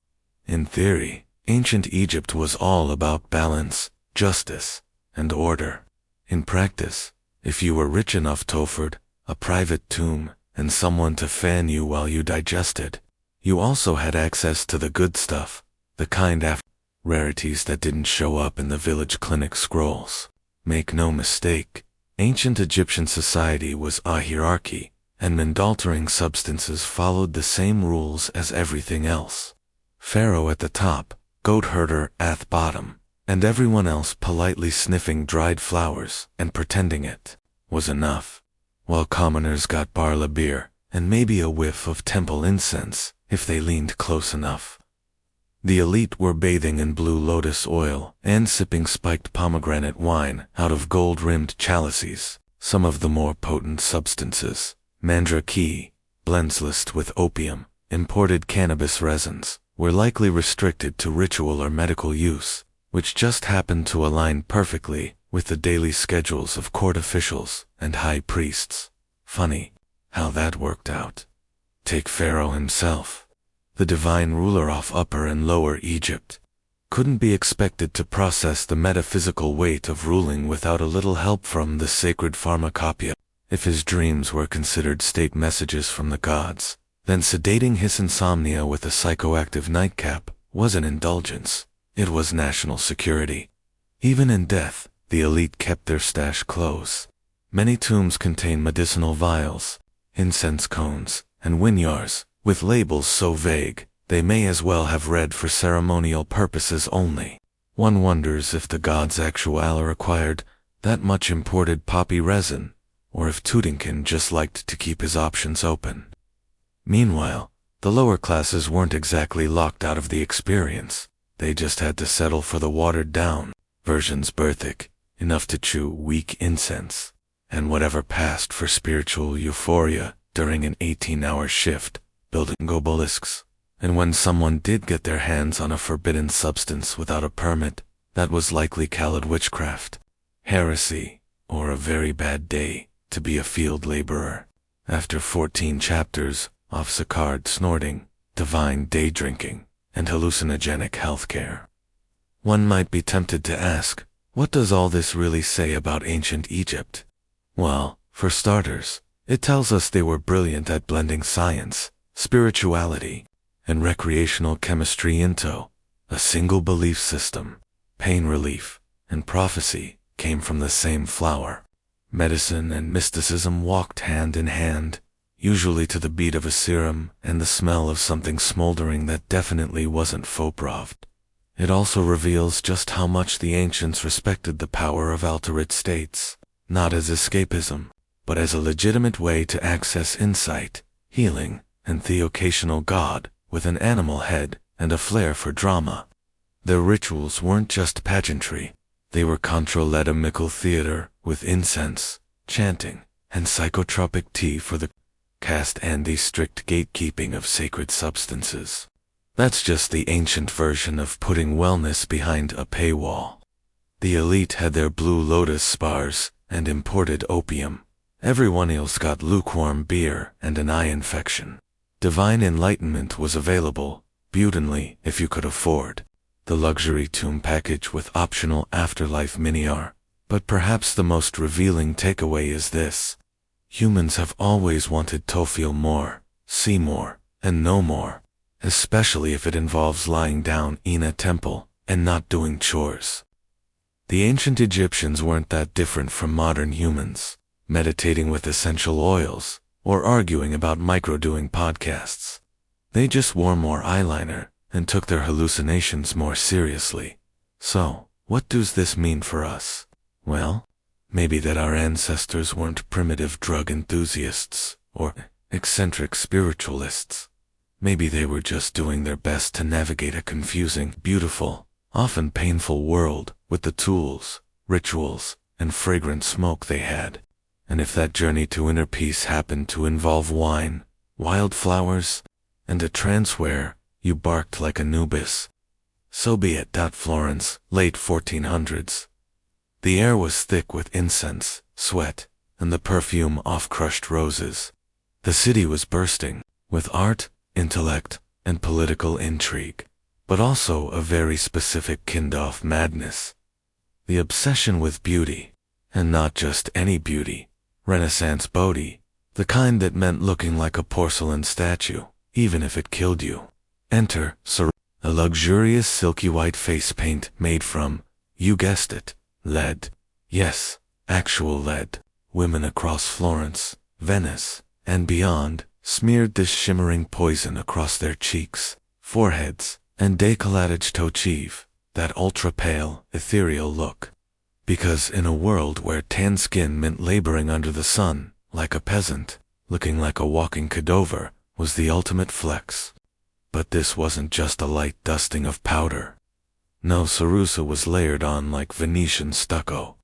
In theory, ancient Egypt was all about balance, justice, and order. In practice, if you were rich enough to afford a private tomb and someone to fan you while you digested, you also had access to the good stuff, the kind of rarities that didn't show up in the village clinic scrolls. Make no mistake, ancient Egyptian society was a hierarchy, and mind-altering substances followed the same rules as everything else. Pharaoh at the top, goat herder at the bottom, and everyone else politely sniffing dried flowers and pretending it was enough, while commoners got barley beer and maybe a whiff of temple incense if they leaned close enough. The elite were bathing in blue lotus oil and sipping spiked pomegranate wine out of gold-rimmed chalices. Some of the more potent substances, mandrake, blends laced with opium, imported cannabis resins, were likely restricted to ritual or medical use, which just happened to align perfectly with the daily schedules of court officials and high priests. Funny how that worked out. Take Pharaoh himself. The divine ruler of Upper and Lower Egypt couldn't be expected to process the metaphysical weight of ruling without a little help from the sacred pharmacopoeia. If his dreams were considered state messages from the gods, then sedating his insomnia with a psychoactive nightcap was an indulgence. It was national security. Even in death, the elite kept their stash close. Many tombs contain medicinal vials, incense cones, and winyars, with labels so vague, they may as well have read for ceremonial purposes only. One wonders if the gods actually required that much imported poppy resin, or if Tutankhamun just liked to keep his options open. Meanwhile, the lower classes weren't exactly locked out of the experience. They just had to settle for the watered-down versions Berthic, enough to chew weak incense, and whatever passed for spiritual euphoria during an 18-hour shift building obelisks. And when someone did get their hands on a forbidden substance without a permit, that was likely called witchcraft, heresy, or a very bad day to be a field laborer. After 14 chapters of sacred snorting, divine day drinking, and hallucinogenic healthcare, one might be tempted to ask, what does all this really say about ancient Egypt? Well, for starters, it tells us they were brilliant at blending science, spirituality, and recreational chemistry into a single belief system. Pain relief and prophecy came from the same flower. Medicine and mysticism walked hand in hand, usually to the beat of a serum and the smell of something smoldering that definitely wasn't faux-proved. It also reveals just how much the ancients respected the power of altered states, not as escapism, but as a legitimate way to access insight, healing, and the occasional god with an animal head and a flair for drama. Their rituals weren't just pageantry, they were controlledemical theater with incense, chanting, and psychotropic tea for the caste and the strict gatekeeping of sacred substances. That's just the ancient version of putting wellness behind a paywall. The elite had their blue lotus spars and imported opium. Everyone else got lukewarm beer and an eye infection. Divine enlightenment was available, butanly if you could afford the luxury tomb package with optional afterlife miniar. But perhaps the most revealing takeaway is this. Humans have always wanted to feel more, see more, and know more, especially if it involves lying down in a temple and not doing chores. The ancient Egyptians weren't that different from modern humans, meditating with essential oils, or arguing about micro-doing podcasts. They just wore more eyeliner and took their hallucinations more seriously. So, what does this mean for us? Well, Maybe that our ancestors weren't primitive drug enthusiasts or eccentric spiritualists. Maybe they were just doing their best to navigate a confusing, beautiful, often painful world with the tools, rituals, and fragrant smoke they had. And if that journey to inner peace happened to involve wine, wildflowers, and a trance where you barked like Anubis, so be it. Florence, late 1400s. The air was thick with incense, sweat, and the perfume of crushed roses. The city was bursting with art, intellect, and political intrigue, but also a very specific kind of madness. The obsession with beauty, and not just any beauty, Renaissance beauty, the kind that meant looking like a porcelain statue, even if it killed you. Enter a luxurious silky white face paint made from, you guessed it, lead. Yes, actual lead. Women across Florence, Venice, and beyond smeared this shimmering poison across their cheeks, foreheads, and décolletage to achieve that ultra-pale, ethereal look. Because in a world where tan skin meant laboring under the sun, like a peasant, looking like a walking cadaver was the ultimate flex. But this wasn't just a light dusting of powder. No, cerussa was layered on like Venetian stucco.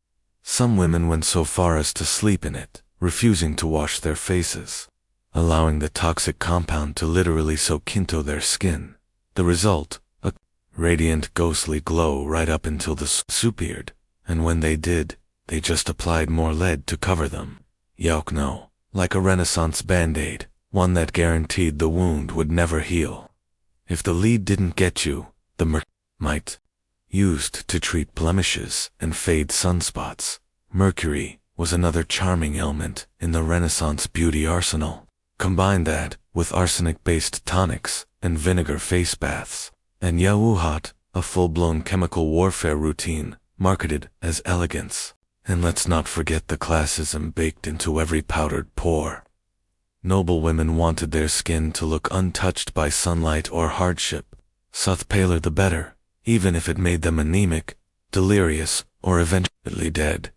Some women went so far as to sleep in it, refusing to wash their faces, allowing the toxic compound to literally soak into their skin. The result, a radiant ghostly glow right up until the soup appeared, and when they did, they just applied more lead to cover them. Yuck, no, like a Renaissance band-aid, one that guaranteed the wound would never heal. If the lead didn't get you, the might. Used to treat blemishes and fade sunspots, mercury was another charming element in the Renaissance beauty arsenal. Combine that with arsenic-based tonics and vinegar face baths, and Yawuhat, a full-blown chemical warfare routine marketed as elegance. And let's not forget the classism baked into every powdered pore. Noble women wanted their skin to look untouched by sunlight or hardship. Suth paler the better, even if it made them anemic, delirious, or eventually dead.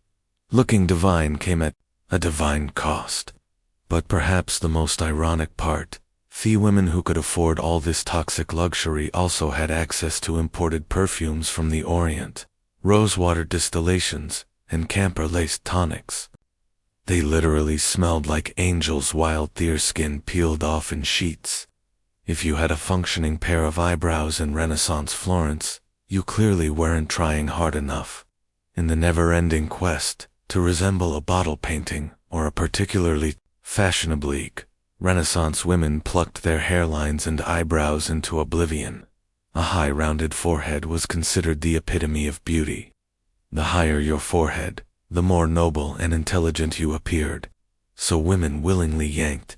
Looking divine came at a divine cost. But perhaps the most ironic part, few women who could afford all this toxic luxury also had access to imported perfumes from the Orient, rosewater distillations, and camphor-laced tonics. They literally smelled like angels' wild deer skin peeled off in sheets. If you had a functioning pair of eyebrows in Renaissance Florence, you clearly weren't trying hard enough. In the never-ending quest to resemble a bottle painting or a particularly fashionably Renaissance women plucked their hairlines and eyebrows into oblivion. A high rounded forehead was considered the epitome of beauty. The higher your forehead, the more noble and intelligent you appeared, so women willingly yanked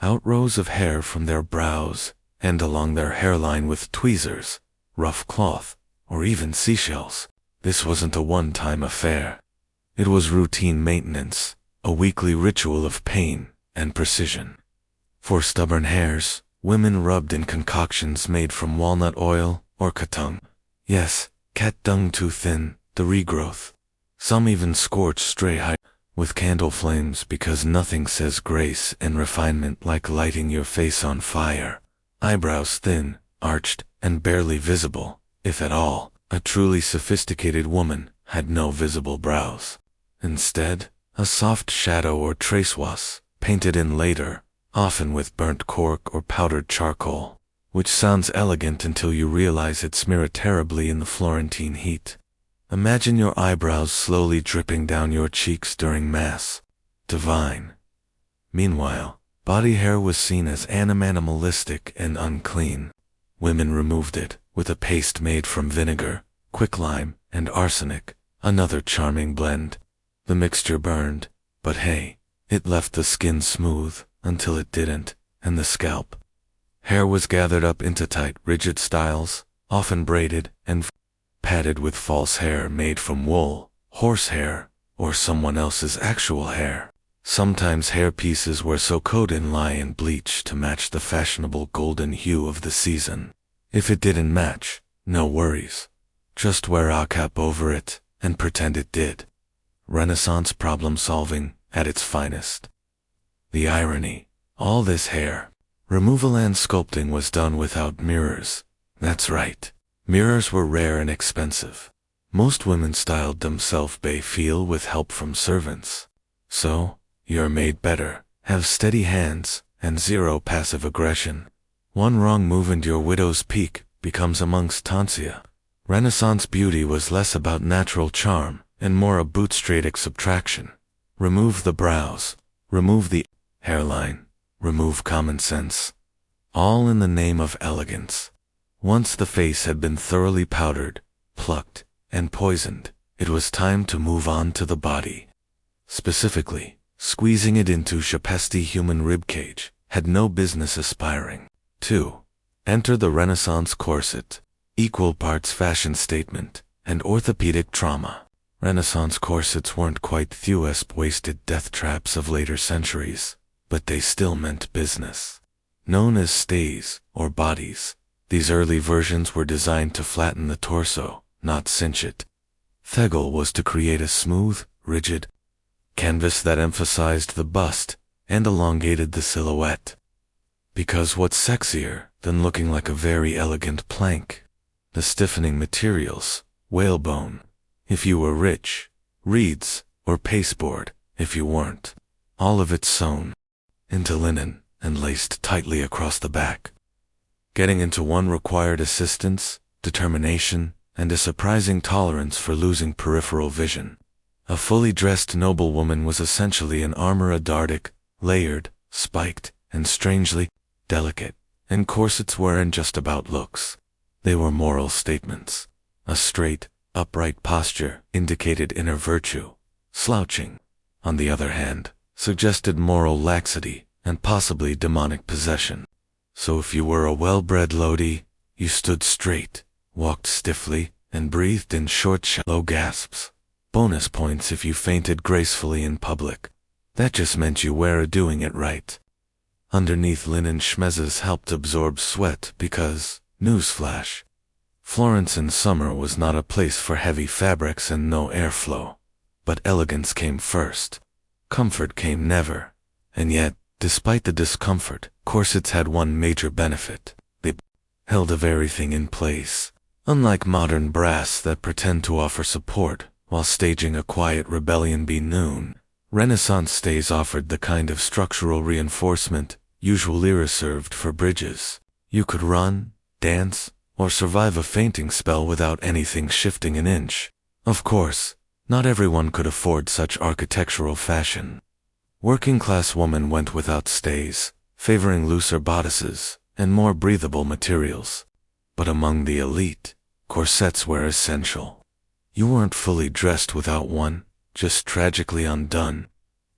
out rows of hair from their brows and along their hairline with tweezers, rough cloth, or even seashells. This wasn't a one-time affair. It was routine maintenance, a weekly ritual of pain and precision. For stubborn hairs, women rubbed in concoctions made from walnut oil or katung. Yes, cat dung too thin, the regrowth. Some even scorched stray hair with candle flames because nothing says grace and refinement like lighting your face on fire. Eyebrows thin, arched, and barely visible, if at all. A truly sophisticated woman had no visible brows. Instead, a soft shadow or trace was painted in later, often with burnt cork or powdered charcoal, which sounds elegant until you realize it smeared terribly in the Florentine heat. Imagine your eyebrows slowly dripping down your cheeks during Mass. Divine. Meanwhile, body hair was seen as animalistic and unclean. Women removed it with a paste made from vinegar, quicklime, and arsenic, another charming blend. The mixture burned, but hey, it left the skin smooth until it didn't, and the scalp. Hair was gathered up into tight, rigid styles, often braided and padded with false hair made from wool, horsehair, or someone else's actual hair. Sometimes hair pieces were so coated in lye and bleach to match the fashionable golden hue of the season. If it didn't match, no worries. Just wear a cap over it and pretend it did. Renaissance problem-solving at its finest. The irony. All this hair removal and sculpting was done without mirrors. That's right. Mirrors were rare and expensive. Most women styled themselves feel with help from servants. So, you're made better, have steady hands, and zero passive aggression. One wrong move and your widow's peak becomes a monk's tonsure. Renaissance beauty was less about natural charm and more a bootstratic subtraction. Remove the brows, remove the hairline, remove common sense. All in the name of elegance. Once the face had been thoroughly powdered, plucked, and poisoned, it was time to move on to the body. Specifically, squeezing it into Shapesti human ribcage had no business aspiring. 2. Enter the Renaissance corset, equal parts fashion statement and orthopedic trauma. Renaissance corsets weren't quite wasted death traps of later centuries, but they still meant business. Known as stays or bodies, these early versions were designed to flatten the torso, not cinch it. The goal was to create a smooth, rigid canvas that emphasized the bust and elongated the silhouette. Because what's sexier than looking like a very elegant plank? The stiffening materials, whalebone, if you were rich, reeds, or pasteboard, if you weren't. All of it sewn into linen and laced tightly across the back. Getting into one required assistance, determination, and a surprising tolerance for losing peripheral vision. A fully dressed noblewoman was essentially an armor Dardic, layered, spiked, and strangely delicate, and corsets weren't just about looks. They were moral statements. A straight, upright posture indicated inner virtue. Slouching, on the other hand, suggested moral laxity and possibly demonic possession. So if you were a well-bred Lodi, you stood straight, walked stiffly, and breathed in short, shallow gasps. Bonus points if you fainted gracefully in public. That just meant you were doing it right. Underneath linen schmezzes helped absorb sweat because, newsflash, Florence in summer was not a place for heavy fabrics and no airflow. But elegance came first. Comfort came never. And yet, despite the discomfort, corsets had one major benefit. They held everything in place. Unlike modern brass that pretend to offer support while staging a quiet rebellion by noon, Renaissance stays offered the kind of structural reinforcement usually reserved for bridges. You could run, dance, or survive a fainting spell without anything shifting an inch. Of course, not everyone could afford such architectural fashion. Working-class women went without stays, favoring looser bodices and more breathable materials. But among the elite, corsets were essential. You weren't fully dressed without one, just tragically undone.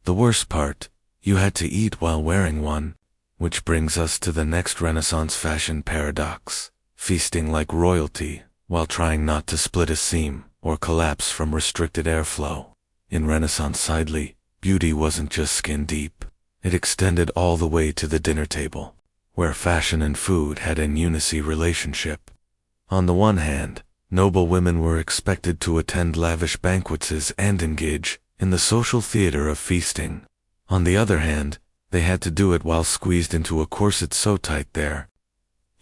The worst part, you had to eat while wearing one, which brings us to the next Renaissance fashion paradox: feasting like royalty while trying not to split a seam or collapse from restricted airflow. In Renaissance sidely, beauty wasn't just skin deep. It extended all the way to the dinner table, where fashion and food had an unison relationship. On the one hand, noble women were expected to attend lavish banquets and engage in the social theater of feasting. On the other hand, they had to do it while squeezed into a corset so tight their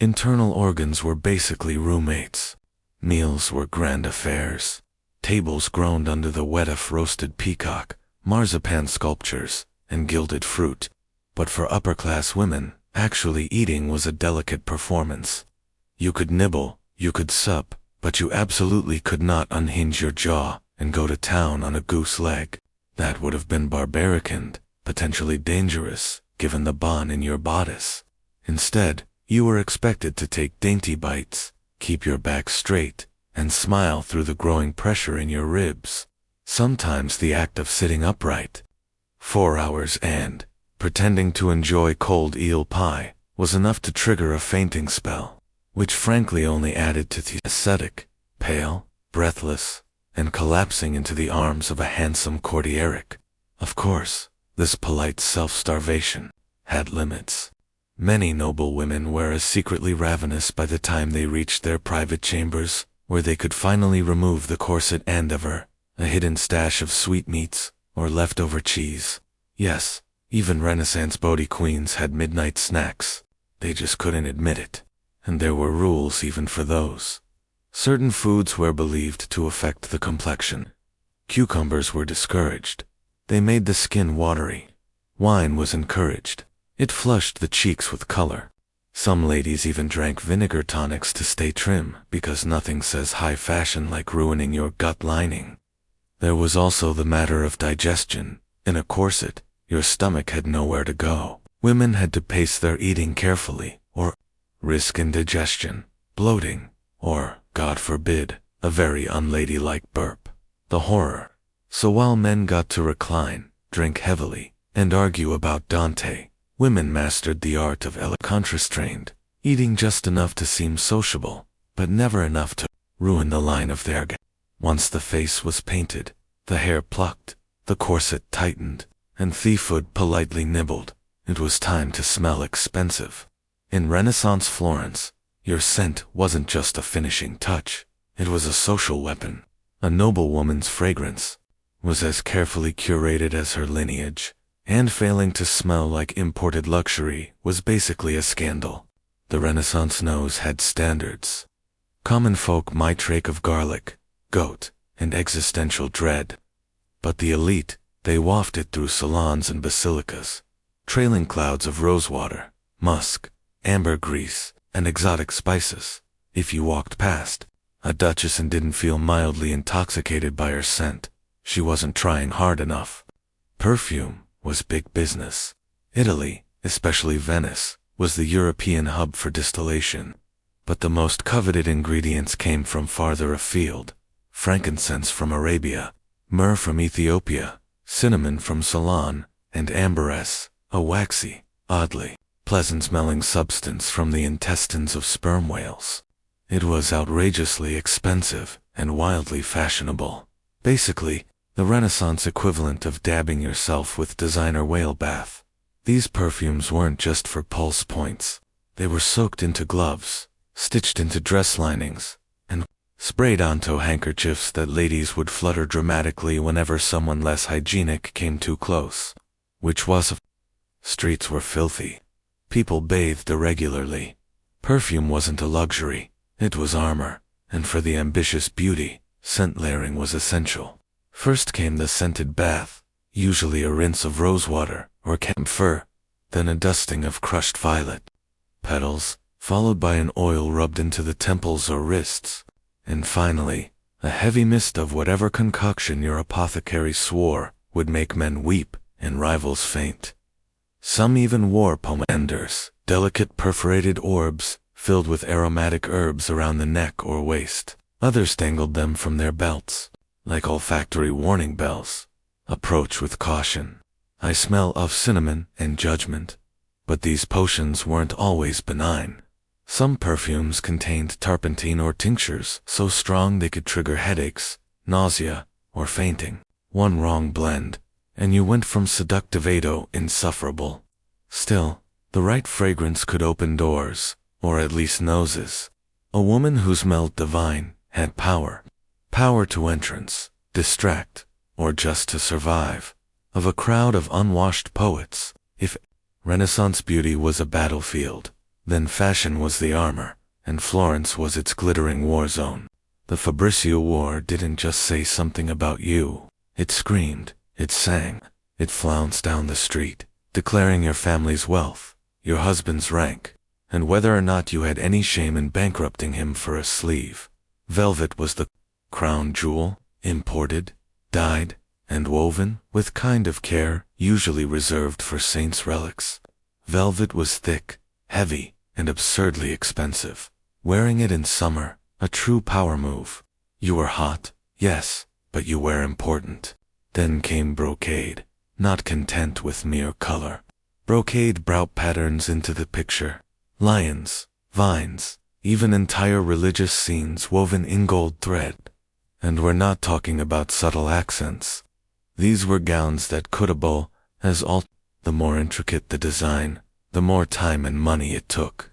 internal organs were basically roommates. Meals were grand affairs. Tables groaned under the wet of roasted peacock, marzipan sculptures, and gilded fruit. But for upper-class women, actually eating was a delicate performance. You could nibble, you could sup, but you absolutely could not unhinge your jaw and go to town on a goose leg. That would have been barbaric and potentially dangerous, given the bond in your bodice. Instead, you were expected to take dainty bites, keep your back straight, and smile through the growing pressure in your ribs. Sometimes the act of sitting upright 4 hours and pretending to enjoy cold eel pie was enough to trigger a fainting spell, which frankly only added to the aesthetic, pale, breathless, and collapsing into the arms of a handsome courtieric. Of course, this polite self-starvation had limits. Many noble women were as secretly ravenous by the time they reached their private chambers, where they could finally remove the corset and ever a hidden stash of sweetmeats, or leftover cheese. Yes, even Renaissance beauty queens had midnight snacks. They just couldn't admit it. And there were rules even for those. Certain foods were believed to affect the complexion. Cucumbers were discouraged. They made the skin watery. Wine was encouraged. It flushed the cheeks with color. Some ladies even drank vinegar tonics to stay trim, because nothing says high fashion like ruining your gut lining. There was also the matter of digestion. In a corset, your stomach had nowhere to go. Women had to pace their eating carefully, or risk indigestion, bloating, or, God forbid, a very unladylike burp. The horror. So while men got to recline, drink heavily, and argue about Dante, women mastered the art of contrastrained, eating just enough to seem sociable, but never enough to ruin the line of their gown. Once the face was painted, the hair plucked, the corset tightened, and the food politely nibbled, it was time to smell expensive. In Renaissance Florence, your scent wasn't just a finishing touch, it was a social weapon. A noblewoman's fragrance was as carefully curated as her lineage, and failing to smell like imported luxury was basically a scandal. The Renaissance nose had standards. Common folk might reek of garlic, goat, and existential dread. But the elite, they wafted through salons and basilicas, trailing clouds of rosewater, musk, ambergris, and exotic spices. If you walked past a duchess and didn't feel mildly intoxicated by her scent, she wasn't trying hard enough. Perfume was big business. Italy, especially Venice, was the European hub for distillation. But the most coveted ingredients came from farther afield. Frankincense from Arabia, myrrh from Ethiopia, cinnamon from Ceylon, and ambergris, a waxy, oddly pleasant-smelling substance from the intestines of sperm whales. It was outrageously expensive and wildly fashionable. Basically, the Renaissance equivalent of dabbing yourself with designer whale bath. These perfumes weren't just for pulse points. They were soaked into gloves, stitched into dress linings, and sprayed onto handkerchiefs that ladies would flutter dramatically whenever someone less hygienic came too close. Which was streets were filthy. People bathed irregularly. Perfume wasn't a luxury, it was armor, and for the ambitious beauty, scent layering was essential. First came the scented bath, usually a rinse of rosewater or camphor, then a dusting of crushed violet petals, followed by an oil rubbed into the temples or wrists, and finally, a heavy mist of whatever concoction your apothecary swore would make men weep and rivals faint. Some even wore pomanders, delicate perforated orbs filled with aromatic herbs around the neck or waist. Others dangled them from their belts, like olfactory warning bells. Approach with caution. I smell of cinnamon and judgment. But these potions weren't always benign. Some perfumes contained turpentine or tinctures so strong they could trigger headaches, nausea, or fainting. One wrong blend, and you went from seductive to insufferable. Still, the right fragrance could open doors, or at least noses. A woman who smelled divine had power. Power to entrance, distract, or just to survive. Of a crowd of unwashed poets, if Renaissance beauty was a battlefield, then fashion was the armor, and Florence was its glittering war zone. The Fabrizio War didn't just say something about you. It screamed, it sang, it flounced down the street, declaring your family's wealth, your husband's rank, and whether or not you had any shame in bankrupting him for a sleeve. Velvet was the crown jewel, imported, dyed, and woven with kind of care usually reserved for saints' relics. Velvet was thick, heavy, and absurdly expensive. Wearing it in summer, a true power move. You were hot, yes, but you were important. Then came brocade, not content with mere color. Brocade brought patterns into the picture. Lions, vines, even entire religious scenes woven in gold thread. And we're not talking about subtle accents. These were gowns that could bow as all. The more intricate the design, the more time and money it took.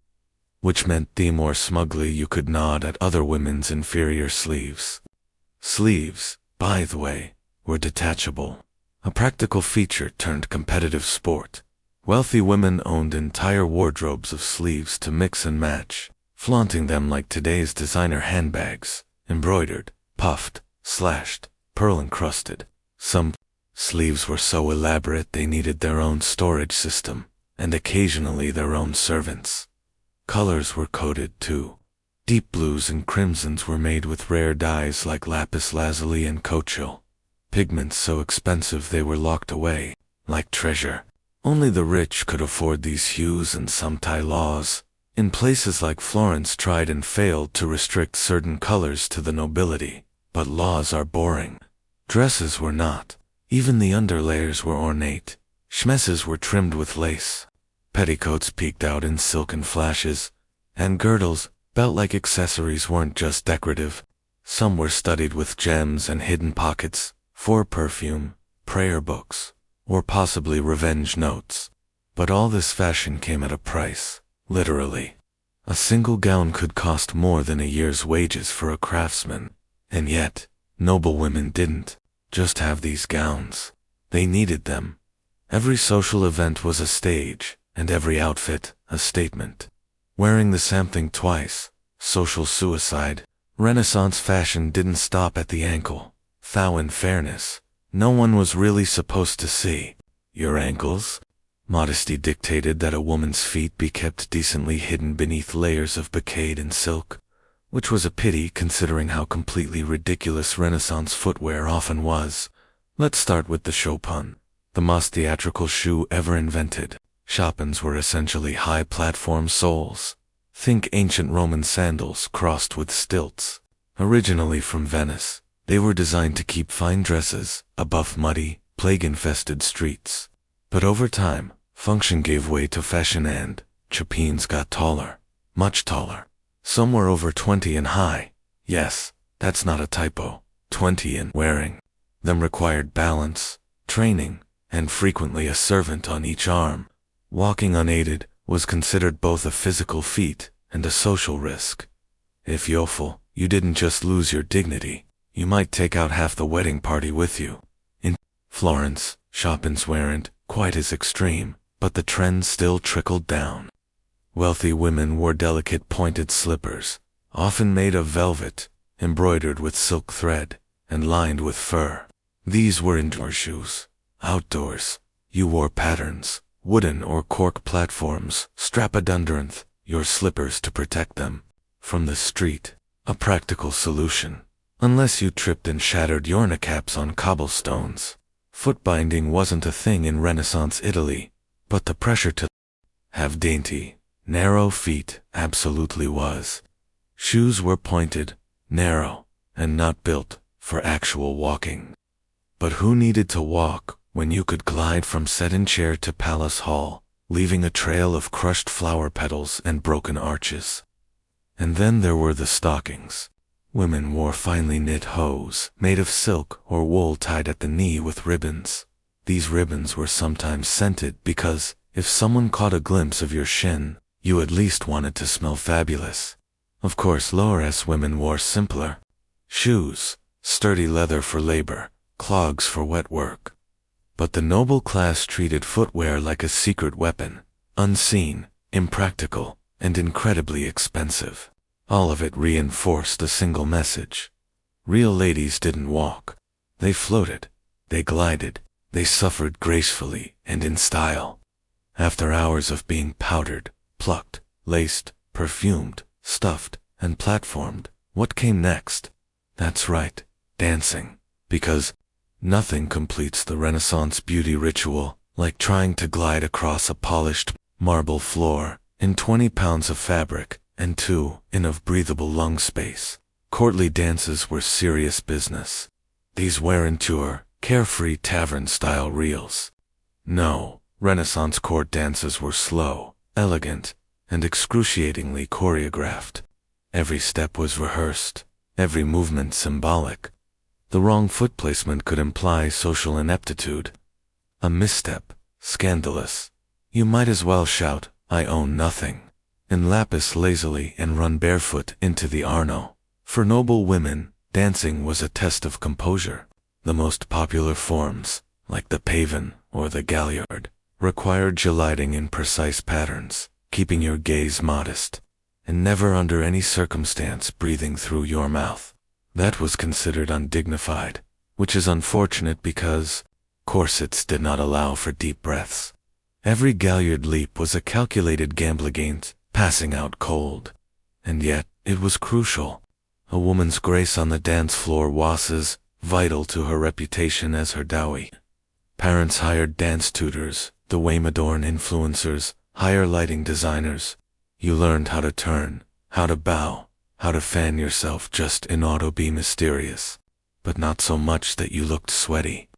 Which meant the more smugly you could nod at other women's inferior sleeves. Sleeves, by the way, were detachable. A practical feature turned competitive sport. Wealthy women owned entire wardrobes of sleeves to mix and match, flaunting them like today's designer handbags, embroidered, puffed, slashed, pearl-encrusted. Some sleeves were so elaborate they needed their own storage system, and occasionally their own servants. Colors were coded too. Deep blues and crimsons were made with rare dyes like lapis lazuli and cochiol. Pigments so expensive they were locked away, like treasure. Only the rich could afford these hues, and some Thai laws, in places like Florence, tried and failed to restrict certain colors to the nobility. But laws are boring. Dresses were not. Even the underlayers were ornate. Chemises were trimmed with lace. Petticoats peeked out in silken flashes. And girdles, belt-like accessories, weren't just decorative. Some were studded with gems and hidden pockets, for perfume, prayer books, or possibly revenge notes. But all this fashion came at a price, literally. A single gown could cost more than a year's wages for a craftsman. And yet, noble women didn't just have these gowns. They needed them. Every social event was a stage, and every outfit a statement. Wearing the same thing twice, social suicide. Renaissance fashion didn't stop at the ankle. Though in fairness, no one was really supposed to see your ankles. Modesty dictated that a woman's feet be kept decently hidden beneath layers of brocade and silk, which was a pity considering how completely ridiculous Renaissance footwear often was. Let's start with the chopin, the most theatrical shoe ever invented. Chopins were essentially high platform soles. Think ancient Roman sandals crossed with stilts. Originally from Venice, they were designed to keep fine dresses above muddy, plague-infested streets. But over time, function gave way to fashion and chopins got taller, much taller. Some were over 20 and high. Yes, that's not a typo. 20 and wearing them required balance, training, and frequently a servant on each arm. Walking unaided was considered both a physical feat and a social risk. If youthful, you didn't just lose your dignity, you might take out half the wedding party with you. In Florence, chopins weren't quite as extreme, but the trend still trickled down. Wealthy women wore delicate pointed slippers, often made of velvet, embroidered with silk thread, and lined with fur. These were indoor shoes. Outdoors, you wore patterns, wooden or cork platforms, strapodundranth, your slippers to protect them. From the street, a practical solution. Unless you tripped and shattered your kneecaps on cobblestones. Foot binding wasn't a thing in Renaissance Italy, but the pressure to have dainty, narrow feet absolutely was. Shoes were pointed, narrow, and not built for actual walking. But who needed to walk when you could glide from sedan chair to palace hall, leaving a trail of crushed flower petals and broken arches? And then there were the stockings. Women wore finely knit hose, made of silk or wool tied at the knee with ribbons. These ribbons were sometimes scented because, if someone caught a glimpse of your shin, you at least wanted to smell fabulous. Of course, lower-S women wore simpler shoes, sturdy leather for labor, clogs for wet work. But the noble class treated footwear like a secret weapon, unseen, impractical, and incredibly expensive. All of it reinforced a single message. Real ladies didn't walk. They floated. They glided. They suffered gracefully and in style. After hours of being powdered, plucked, laced, perfumed, stuffed, and platformed, what came next? That's right, dancing. Because nothing completes the Renaissance beauty ritual like trying to glide across a polished marble floor in 20 pounds of fabric and 2 in of breathable lung space. Courtly dances were serious business. These weren't your carefree tavern-style reels. No, Renaissance court dances were slow, elegant, and excruciatingly choreographed. Every step was rehearsed, every movement symbolic. The wrong foot placement could imply social ineptitude. A misstep, scandalous. You might as well shout, "I own nothing," and lapis lazuli and run barefoot into the Arno. For noble women, dancing was a test of composure. The most popular forms, like the pavan or the galliard, required geliding in precise patterns, keeping your gaze modest, and never under any circumstance breathing through your mouth. That was considered undignified, which is unfortunate because corsets did not allow for deep breaths. Every galliard leap was a calculated gamble against passing out cold. And yet, it was crucial. A woman's grace on the dance floor was as vital to her reputation as her dowry. Parents hired dance tutors, the Waymadorn influencers, higher lighting designers. You learned how to turn, how to bow, how to fan yourself just enough to be mysterious, but not so much that you looked sweaty.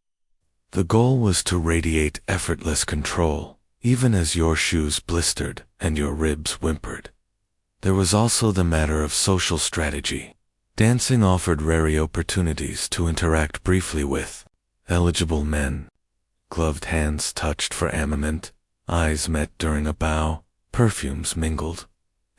The goal was to radiate effortless control, even as your shoes blistered and your ribs whimpered. There was also the matter of social strategy. Dancing offered rare opportunities to interact briefly with eligible men. Gloved hands touched for armament, eyes met during a bow, perfumes mingled.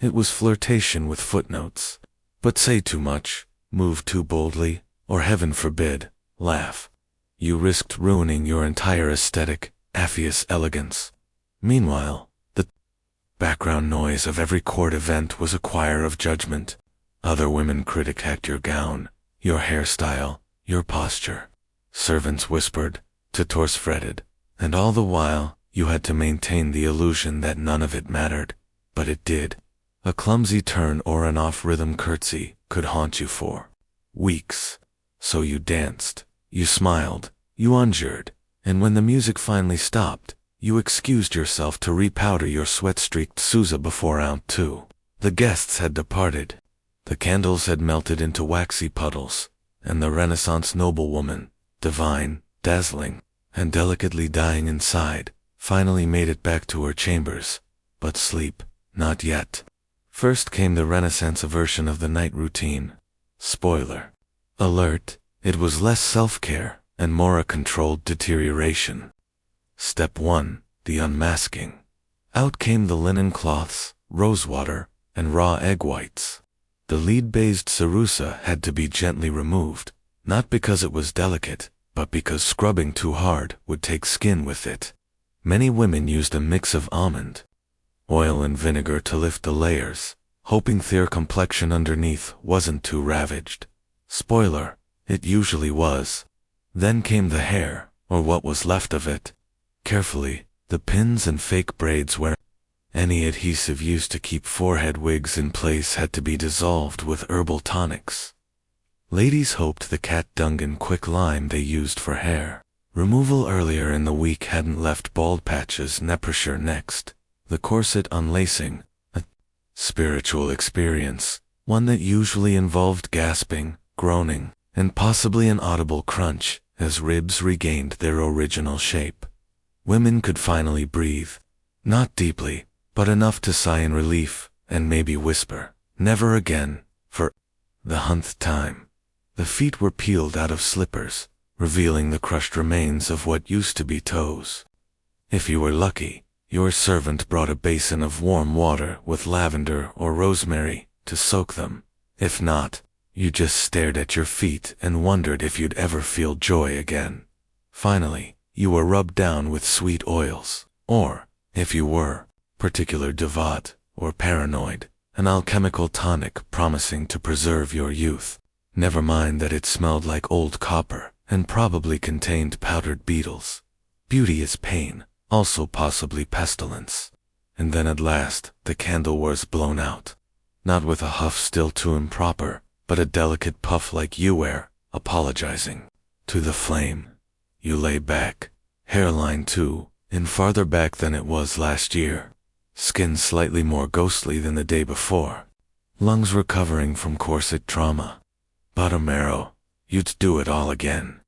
It was flirtation with footnotes. But say too much, move too boldly, or heaven forbid, laugh. You risked ruining your entire aesthetic, affeous elegance. Meanwhile, the background noise of every court event was a choir of judgment. Other women critiqued your gown, your hairstyle, your posture. Servants whispered, tutors fretted, and all the while, you had to maintain the illusion that none of it mattered. But it did. A clumsy turn or an off-rhythm curtsy could haunt you for weeks. So you danced, you smiled, you unjured, and when the music finally stopped, you excused yourself to repowder your sweat-streaked Sousa before round 2. The guests had departed. The candles had melted into waxy puddles, and the Renaissance noblewoman, divine, dazzling, and delicately dying inside, finally made it back to her chambers. But sleep, not yet. First came the Renaissance version of the night routine. Spoiler alert, it was less self-care and more a controlled deterioration. Step 1, the unmasking. Out came the linen cloths, rosewater, and raw egg whites. The lead-based Sarusa had to be gently removed, not because it was delicate, but because scrubbing too hard would take skin with it. Many women used a mix of almond oil and vinegar to lift the layers, hoping their complexion underneath wasn't too ravaged. Spoiler, it usually was. Then came the hair, or what was left of it. Carefully, the pins and fake braids where any adhesive used to keep forehead wigs in place had to be dissolved with herbal tonics. Ladies hoped the cat dung and quicklime they used for hair removal earlier in the week hadn't left bald patches. Pressure next. The corset unlacing, a spiritual experience, one that usually involved gasping, groaning, and possibly an audible crunch as ribs regained their original shape. Women could finally breathe, not deeply, but enough to sigh in relief and maybe whisper, "Never again," for the 100th time. The feet were peeled out of slippers, revealing the crushed remains of what used to be toes. If you were lucky, your servant brought a basin of warm water with lavender or rosemary to soak them. If not, you just stared at your feet and wondered if you'd ever feel joy again. Finally, you were rubbed down with sweet oils, or, if you were particular devout or paranoid, an alchemical tonic promising to preserve your youth. Never mind that it smelled like old copper and probably contained powdered beetles. Beauty is pain, also possibly pestilence. And then at last, the candle was blown out. Not with a huff still too improper, but a delicate puff like you were, apologizing to the flame. You lay back, hairline too, and farther back than it was last year. Skin slightly more ghostly than the day before. Lungs recovering from corset trauma. Bottom marrow, you'd do it all again.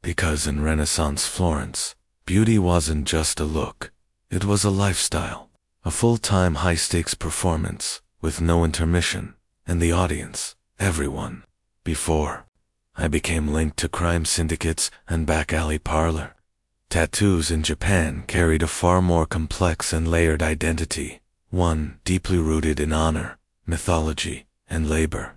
Because in Renaissance Florence, beauty wasn't just a look. It was a lifestyle, a full-time high-stakes performance, with no intermission, and the audience, everyone. Before I became linked to crime syndicates and back-alley parlor. Tattoos in Japan carried a far more complex and layered identity, one deeply rooted in honor, mythology, and labor.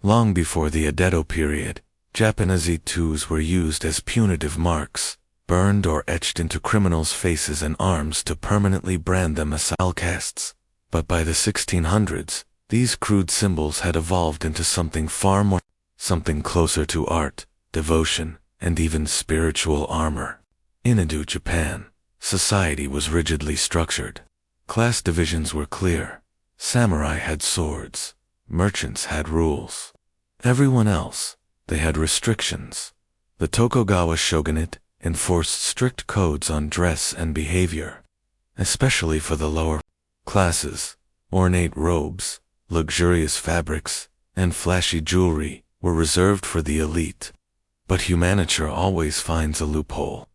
Long before the Edo period, Japanese tattoos were used as punitive marks, burned or etched into criminals' faces and arms to permanently brand them as outcasts. But by the 1600s, these crude symbols had evolved into something far more, something closer to art, devotion, and even spiritual armor. In Edo, Japan, society was rigidly structured. Class divisions were clear. Samurai had swords. Merchants had rules. Everyone else, they had restrictions. The Tokugawa shogunate enforced strict codes on dress and behavior, especially for the lower classes. Ornate robes, luxurious fabrics, and flashy jewelry were reserved for the elite. But humanity always finds a loophole.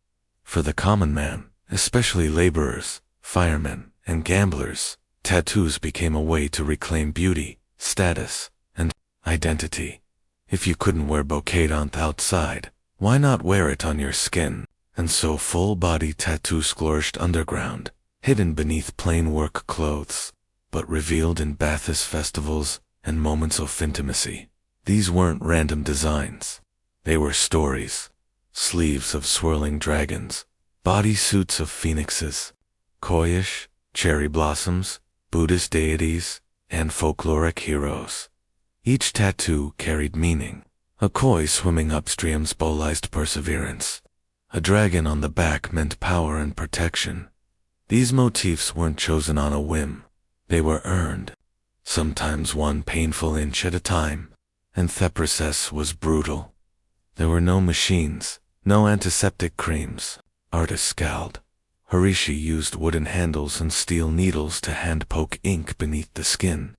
For the common man, especially laborers, firemen, and gamblers, tattoos became a way to reclaim beauty, status, and identity. If you couldn't wear bouquet on the outside, why not wear it on your skin? And so full-body tattoos flourished underground, hidden beneath plain work clothes, but revealed in Baathist festivals and moments of intimacy. These weren't random designs. They were stories. Sleeves of swirling dragons, body suits of phoenixes, koish, cherry blossoms, Buddhist deities, and folkloric heroes. Each tattoo carried meaning. A koi swimming upstream symbolized perseverance. A dragon on the back meant power and protection. These motifs weren't chosen on a whim. They were earned, sometimes one painful inch at a time, and the process was brutal. There were no machines, no antiseptic creams. Artists scowled. Harishi used wooden handles and steel needles to hand-poke ink beneath the skin.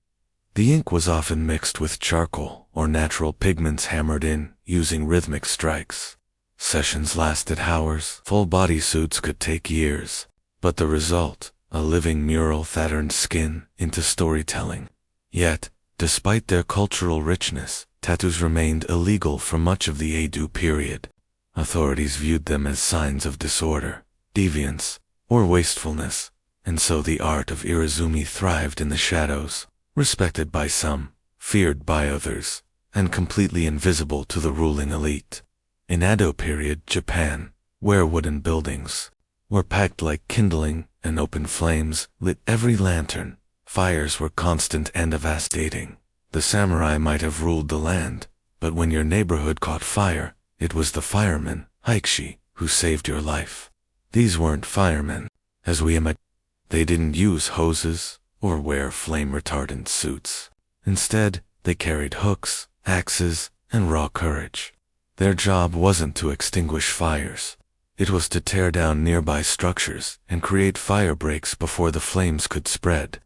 The ink was often mixed with charcoal or natural pigments hammered in, using rhythmic strikes. Sessions lasted hours. Full bodysuits could take years. But the result, a living mural that turned skin into storytelling. Yet, despite their cultural richness, tattoos remained illegal for much of the Edo period. Authorities viewed them as signs of disorder, deviance, or wastefulness, and so the art of Irizumi thrived in the shadows, respected by some, feared by others, and completely invisible to the ruling elite. In Edo period Japan, where wooden buildings were packed like kindling, and open flames lit every lantern, fires were constant and devastating. The samurai might have ruled the land, but when your neighborhood caught fire, it was the fireman, Haikushi, who saved your life. These weren't firemen, as we imagine. They didn't use hoses or wear flame-retardant suits. Instead, they carried hooks, axes, and raw courage. Their job wasn't to extinguish fires. It was to tear down nearby structures and create fire breaks before the flames could spread.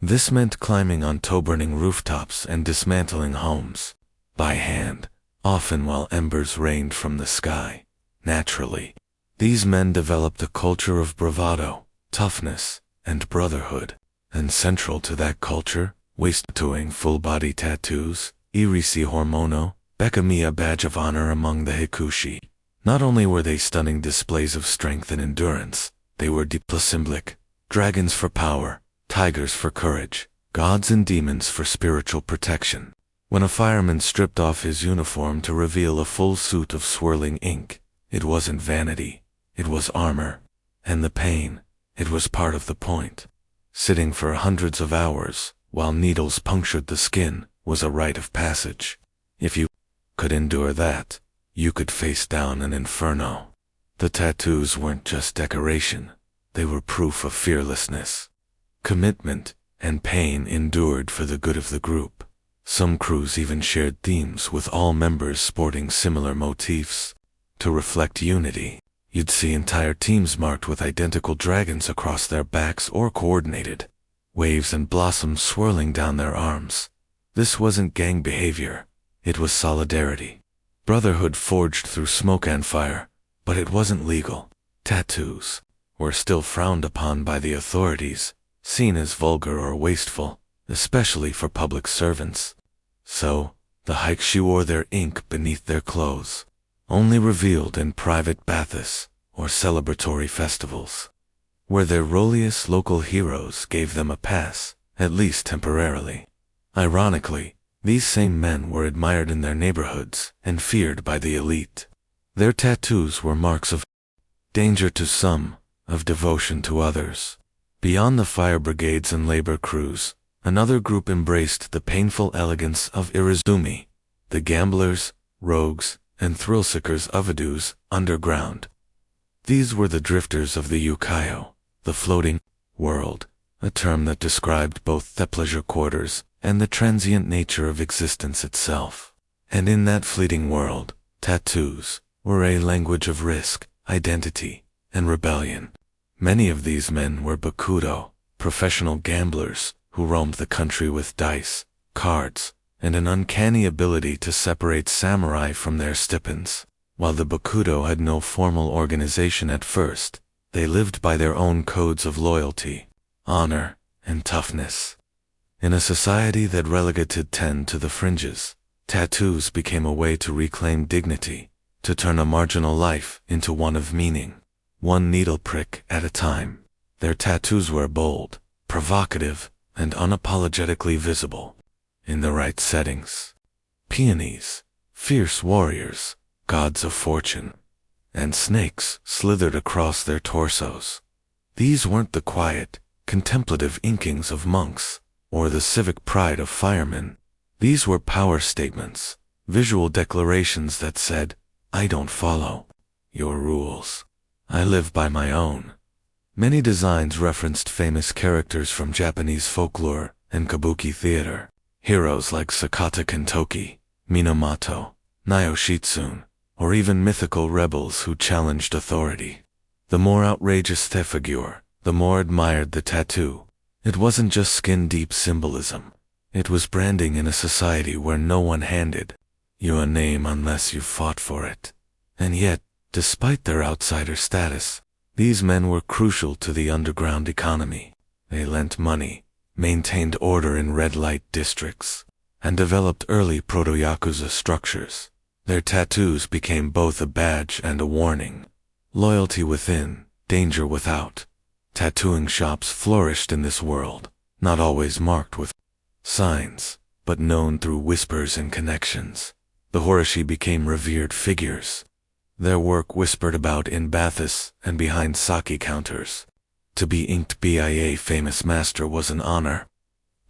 This meant climbing on burning rooftops and dismantling homes by hand, often while embers rained from the sky. Naturally, these men developed a culture of bravado, toughness, and brotherhood. And central to that culture, waist-tattooing full-body tattoos, irisi hormono, became a badge of honor among the Hikushi. Not only were they stunning displays of strength and endurance, they were deeply symbolic. Dragons for power, tigers for courage, gods and demons for spiritual protection. When a fireman stripped off his uniform to reveal a full suit of swirling ink, it wasn't vanity, it was armor. And the pain, it was part of the point. Sitting for hundreds of hours, while needles punctured the skin, was a rite of passage. If you could endure that, you could face down an inferno. The tattoos weren't just decoration, they were proof of fearlessness, commitment, and pain endured for the good of the group. Some crews even shared themes with all members sporting similar motifs. To reflect unity, you'd see entire teams marked with identical dragons across their backs or coordinated, waves and blossoms swirling down their arms. This wasn't gang behavior, it was solidarity. Brotherhood forged through smoke and fire, but it wasn't legal. Tattoos were still frowned upon by the authorities, seen as vulgar or wasteful, especially for public servants. So, the Haikushi wore their ink beneath their clothes, only revealed in private baths or celebratory festivals, where their roliest local heroes gave them a pass, at least temporarily. Ironically, These same men were admired in their neighborhoods and feared by the elite. Their tattoos were marks of danger to some, of devotion to others. Beyond the fire brigades and labor crews, another group embraced the painful elegance of irizumi, the gamblers, rogues, and thrill-seekers of Idu's underground. These were the drifters of the Ukiyo, the floating world, a term that described both the pleasure quarters and the transient nature of existence itself. And in that fleeting world, tattoos were a language of risk, identity, and rebellion. Many of these men were bakudo, professional gamblers who roamed the country with dice, cards, and an uncanny ability to separate samurai from their stipends. While the bakudo had no formal organization at first, they lived by their own codes of loyalty, honor, and toughness. In a society that relegated ten to the fringes, tattoos became a way to reclaim dignity, to turn a marginal life into one of meaning, one needle prick at a time. Their tattoos were bold, provocative, and unapologetically visible. In the right settings, peonies, fierce warriors, gods of fortune, and snakes slithered across their torsos. These weren't the quiet, contemplative inkings of monks, or the civic pride of firemen. These were power statements, visual declarations that said, "I don't follow your rules. I live by my own." Many designs referenced famous characters from Japanese folklore and kabuki theater, heroes like Sakata Kentoki, Minamoto, Nyoshitsune, or even mythical rebels who challenged authority. The more outrageous the figure, the more admired the tattoo. It wasn't just skin-deep symbolism. It was branding in a society where no one handed you a name unless you fought for it. And yet, despite their outsider status, these men were crucial to the underground economy. They lent money, maintained order in red light districts, and developed early proto-yakuza structures. Their tattoos became both a badge and a warning. Loyalty within, danger without. Tattooing shops flourished in this world, not always marked with signs, but known through whispers and connections. The Horishi became revered figures. Their work whispered about in baths and behind sake counters. To be inked by a famous master was an honor.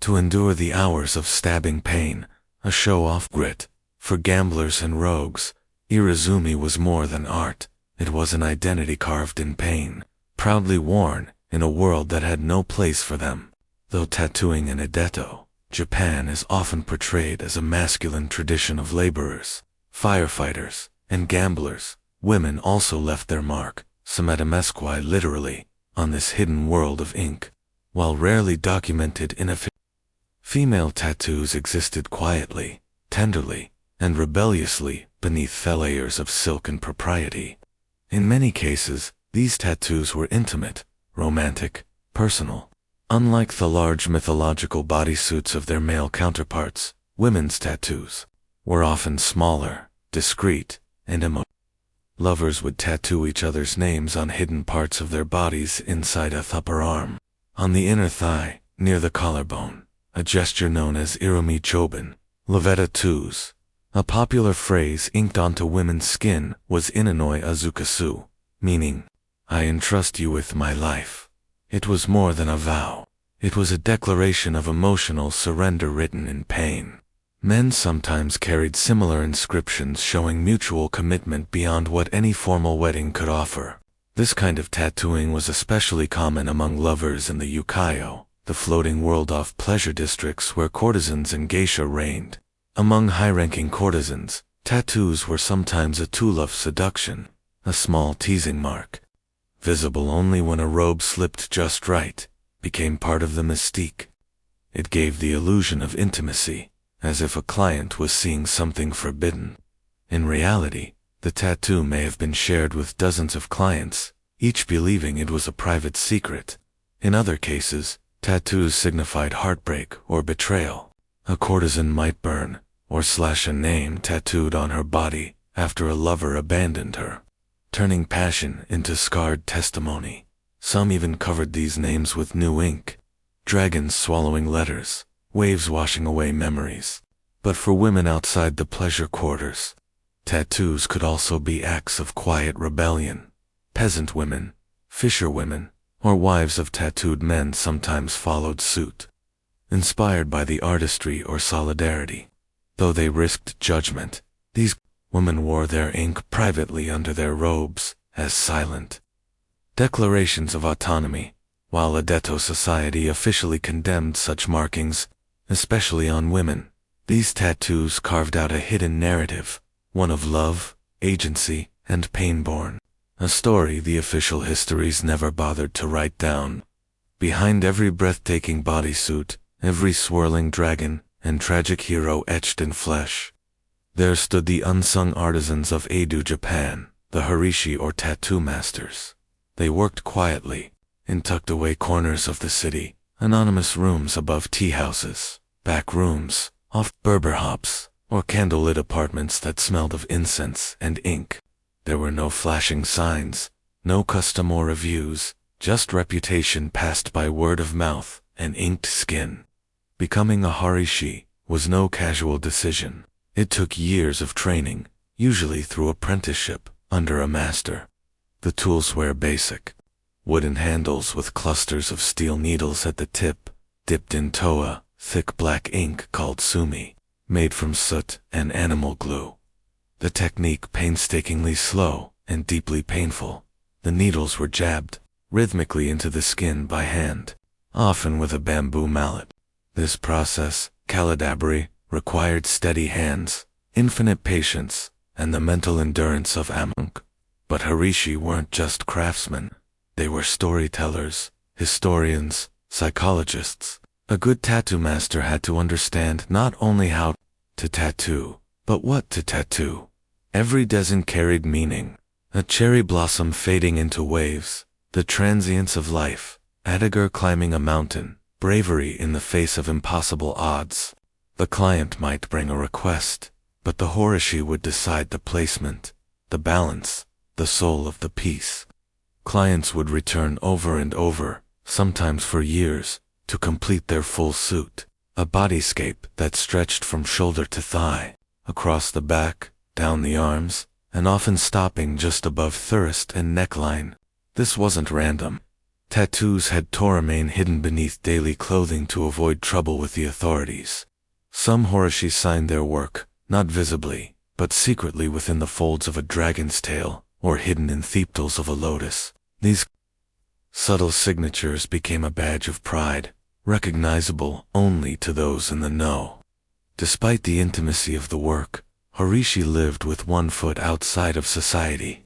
To endure the hours of stabbing pain, a show-off grit. For gamblers and rogues, irizumi was more than art. It was an identity carved in pain, proudly worn in a world that had no place for them. Though tattooing in Edo, Japan is often portrayed as a masculine tradition of laborers, firefighters, and gamblers, women also left their mark, sometimesque literally, on this hidden world of ink. While rarely documented in a female tattoos existed quietly, tenderly, and rebelliously beneath the layers of silk and propriety. In many cases, these tattoos were intimate, romantic, personal. Unlike the large mythological bodysuits of their male counterparts, women's tattoos were often smaller, discreet, and emotional. Lovers would tattoo each other's names on hidden parts of their bodies inside a upper arm, on the inner thigh, near the collarbone, a gesture known as irumi choben, lavetta twos. A popular phrase inked onto women's skin was inanoi azukasu, meaning, "I entrust you with my life." It was more than a vow. It was a declaration of emotional surrender written in pain. Men sometimes carried similar inscriptions showing mutual commitment beyond what any formal wedding could offer. This kind of tattooing was especially common among lovers in the Ukiyo, the floating world off pleasure districts where courtesans and geisha reigned. Among high-ranking courtesans, tattoos were sometimes a tool of seduction, a small teasing mark, visible only when a robe slipped just right, became part of the mystique. It gave the illusion of intimacy, as if a client was seeing something forbidden. In reality, the tattoo may have been shared with dozens of clients, each believing it was a private secret. In other cases, tattoos signified heartbreak or betrayal. A courtesan might burn or slash a name tattooed on her body after a lover abandoned her, turning passion into scarred testimony. Some even covered these names with new ink, dragons swallowing letters, waves washing away memories. But for women outside the pleasure quarters, tattoos could also be acts of quiet rebellion. Peasant women, fisher women, or wives of tattooed men sometimes followed suit, inspired by the artistry or solidarity. Though they risked judgment, these women wore their ink privately under their robes, as silent declarations of autonomy, while a Detto society officially condemned such markings, especially on women. These tattoos carved out a hidden narrative, one of love, agency, and pain-born. A story the official histories never bothered to write down. Behind every breathtaking bodysuit, every swirling dragon, and tragic hero etched in flesh, there stood the unsung artisans of Edo, Japan, the harishi or tattoo masters. They worked quietly, in tucked-away corners of the city, anonymous rooms above tea houses, back rooms, off Berber hops, or candlelit apartments that smelled of incense and ink. There were no flashing signs, no custom or reviews, just reputation passed by word of mouth and inked skin. Becoming a harishi was no casual decision. It took years of training, usually through apprenticeship, under a master. The tools were basic. Wooden handles with clusters of steel needles at the tip, dipped in toa, thick black ink called sumi, made from soot and animal glue. The technique painstakingly slow and deeply painful. The needles were jabbed rhythmically into the skin by hand, often with a bamboo mallet. This process, calidabri, required steady hands, infinite patience, and the mental endurance of a monk. But harishi weren't just craftsmen. They were storytellers, historians, psychologists. A good tattoo master had to understand not only how to tattoo, but what to tattoo. Every design carried meaning. A cherry blossom fading into waves, the transience of life, a dagger climbing a mountain, bravery in the face of impossible odds. The client might bring a request, but the harishi would decide the placement, the balance, the soul of the piece. Clients would return over and over, sometimes for years, to complete their full suit, a bodyscape that stretched from shoulder to thigh, across the back, down the arms, and often stopping just above thirst and neckline. This wasn't random. Tattoos had toramain hidden beneath daily clothing to avoid trouble with the authorities. Some harishi signed their work, not visibly, but secretly within the folds of a dragon's tail, or hidden in petals of a lotus. These subtle signatures became a badge of pride, recognizable only to those in the know. Despite the intimacy of the work, harishi lived with one foot outside of society.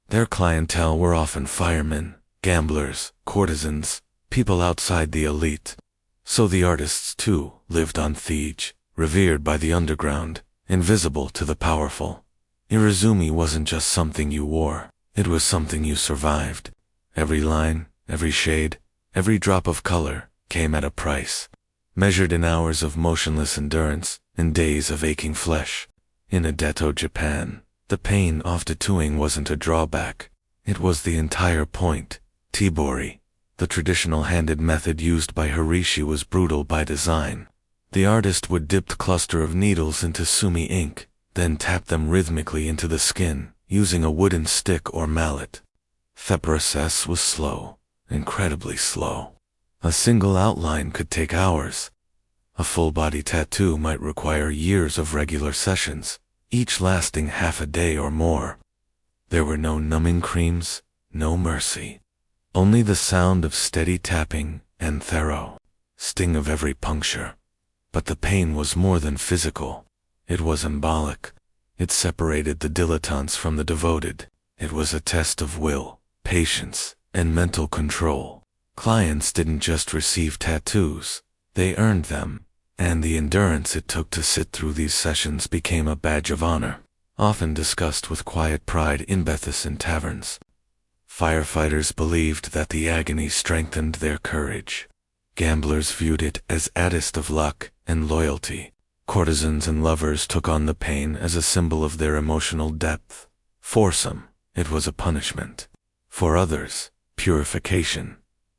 Their clientele were often firemen, gamblers, courtesans, people outside the elite. So the artists, too, lived on Thij, revered by the underground, invisible to the powerful. Irizumi wasn't just something you wore, it was something you survived. Every line, every shade, every drop of color came at a price, measured in hours of motionless endurance, in days of aching flesh. In Detto, Japan, the pain of tattooing wasn't a drawback, it was the entire point. Tibori, the traditional handed method used by harishi, was brutal by design. The artist would dip the cluster of needles into sumi ink, then tap them rhythmically into the skin, using a wooden stick or mallet. The process was slow, incredibly slow. A single outline could take hours. A full-body tattoo might require years of regular sessions, each lasting half a day or more. There were no numbing creams, no mercy. Only the sound of steady tapping and thorough sting of every puncture. But the pain was more than physical. It was symbolic. It separated the dilettantes from the devoted. It was a test of will, patience, and mental control. Clients didn't just receive tattoos, they earned them, and the endurance it took to sit through these sessions became a badge of honor, often discussed with quiet pride in Bethisan taverns. Firefighters believed that the agony strengthened their courage. Gamblers viewed it as a test of luck and loyalty. Courtesans and lovers took on the pain as a symbol of their emotional depth. For some, it was a punishment. For others, purification.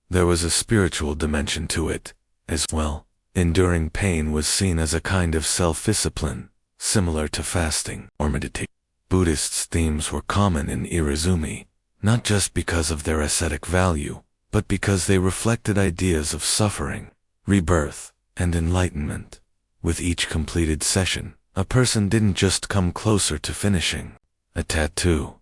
There was a spiritual dimension to it, as well. Enduring pain was seen as a kind of self-discipline, similar to fasting or meditation. Buddhists' themes were common in Irizumi, not just because of their ascetic value, but because they reflected ideas of suffering, rebirth, and enlightenment. With each completed session, a person didn't just come closer to finishing a tattoo.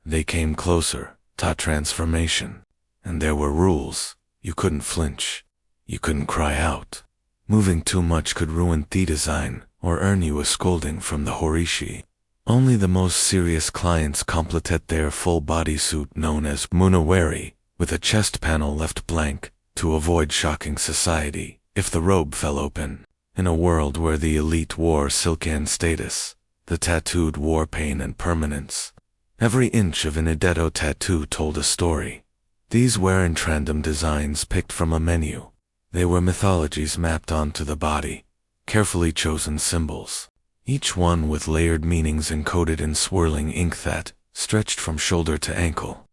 They came closer, taught transformation. And there were rules. You couldn't flinch. You couldn't cry out. Moving too much could ruin the design or earn you a scolding from the horishi. Only the most serious clients completed their full bodysuit known as funerary, with a chest panel left blank, to avoid shocking society if the robe fell open. In a world where the elite wore silken status, the tattooed wore pain and permanence. Every inch of an Ideto tattoo told a story. These weren't random designs picked from a menu. They were mythologies mapped onto the body, carefully chosen symbols, each one with layered meanings encoded in swirling ink that stretched from shoulder to ankle.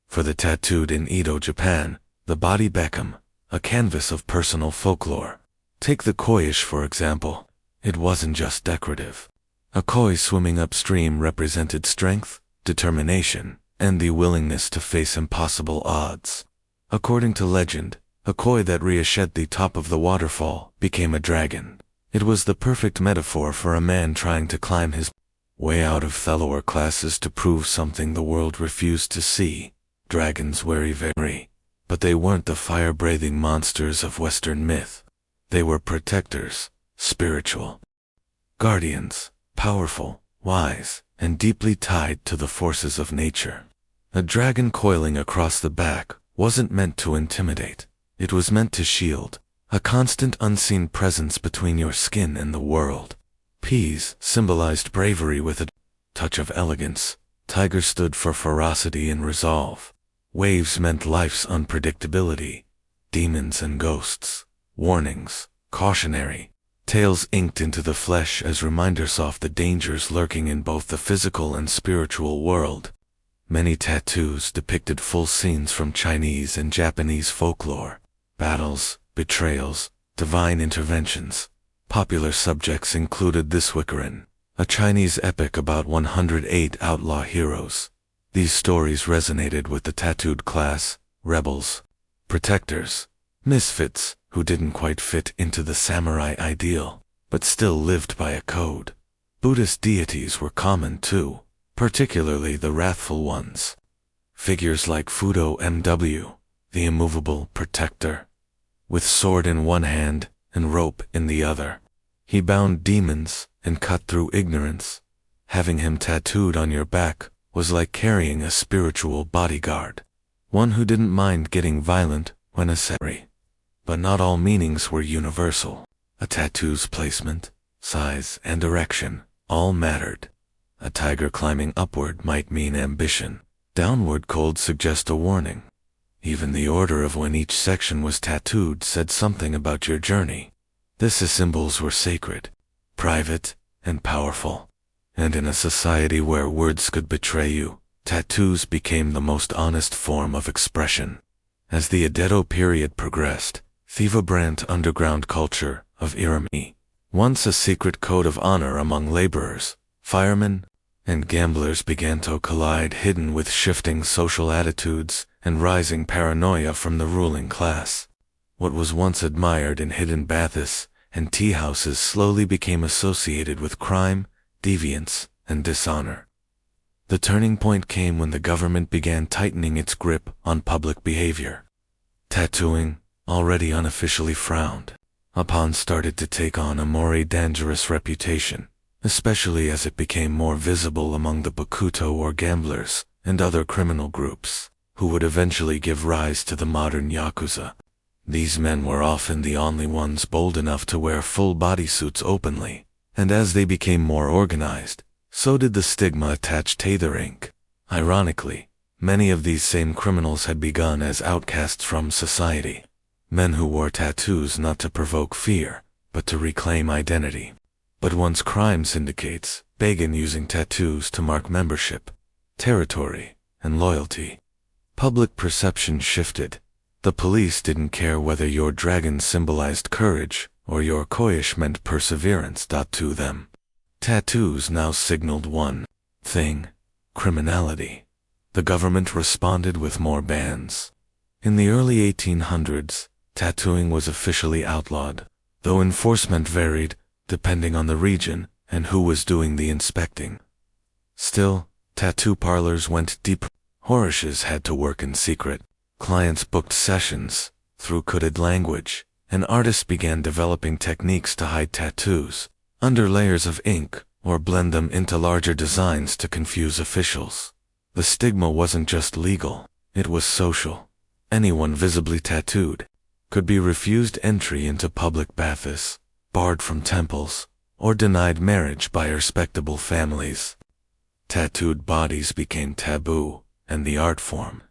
For the tattooed in Edo, Japan, the body became a canvas of personal folklore. Take the koiish for example. It wasn't just decorative. A koi swimming upstream represented strength, determination, and the willingness to face impossible odds. According to legend, a koi that reached the top of the waterfall became a dragon. It was the perfect metaphor for a man trying to climb his way out of the lower classes to prove something the world refused to see. Dragons were very, but they weren't the fire-breathing monsters of Western myth. They were protectors, spiritual guardians, powerful, wise, and deeply tied to the forces of nature. A dragon coiling across the back wasn't meant to intimidate. It was meant to shield, a constant unseen presence between your skin and the world. Peas symbolized bravery with a touch of elegance. Tiger stood for ferocity and resolve. Waves meant life's unpredictability. Demons and ghosts, warnings, cautionary. Tails inked into the flesh as reminders of the dangers lurking in both the physical and spiritual world. Many tattoos depicted full scenes from Chinese and Japanese folklore. Battles, betrayals, divine interventions. Popular subjects included this Wiccaran, a Chinese epic about 108 outlaw heroes. These stories resonated with the tattooed class, rebels, protectors, misfits, who didn't quite fit into the samurai ideal, but still lived by a code. Buddhist deities were common too, particularly the wrathful ones. Figures like Fudo MW, the immovable protector, with sword in one hand and rope in the other. He bound demons and cut through ignorance. Having him tattooed on your back was like carrying a spiritual bodyguard, one who didn't mind getting violent when necessary. But not all meanings were universal. A tattoo's placement, size, and direction all mattered. A tiger climbing upward might mean ambition. Downward could suggest a warning. Even the order of when each section was tattooed said something about your journey. These symbols were sacred, private, and powerful. And in a society where words could betray you, tattoos became the most honest form of expression. As the Edo period progressed, the vibrant underground culture of Irami, once a secret code of honor among laborers, firemen, and gamblers, began to collide, hidden with shifting social attitudes and rising paranoia from the ruling class. What was once admired in hidden baths and tea houses slowly became associated with crime, deviance, and dishonor. The turning point came when the government began tightening its grip on public behavior. Tattooing, already unofficially frowned upon, started to take on a more dangerous reputation, especially as it became more visible among the Bakuto or gamblers and other criminal groups, who would eventually give rise to the modern Yakuza. These men were often the only ones bold enough to wear full bodysuits openly, and as they became more organized, so did the stigma attached to their ink. Ironically, many of these same criminals had begun as outcasts from society. Men who wore tattoos not to provoke fear, but to reclaim identity. But once crime syndicates began using tattoos to mark membership, territory, and loyalty, public perception shifted. The police didn't care whether your dragon symbolized courage or Yorkoish meant perseverance. To them, tattoos now signaled one thing: criminality. The government responded with more bans. In the early 1800s, tattooing was officially outlawed, though enforcement varied depending on the region and who was doing the inspecting. Still, tattoo parlors went deep. Horishes had to work in secret. Clients booked sessions through coded language, and artists began developing techniques to hide tattoos under layers of ink or blend them into larger designs to confuse officials. The stigma wasn't just legal, it was social. Anyone visibly tattooed could be refused entry into public baths, barred from temples, or denied marriage by respectable families. Tattooed bodies became taboo, and the art form,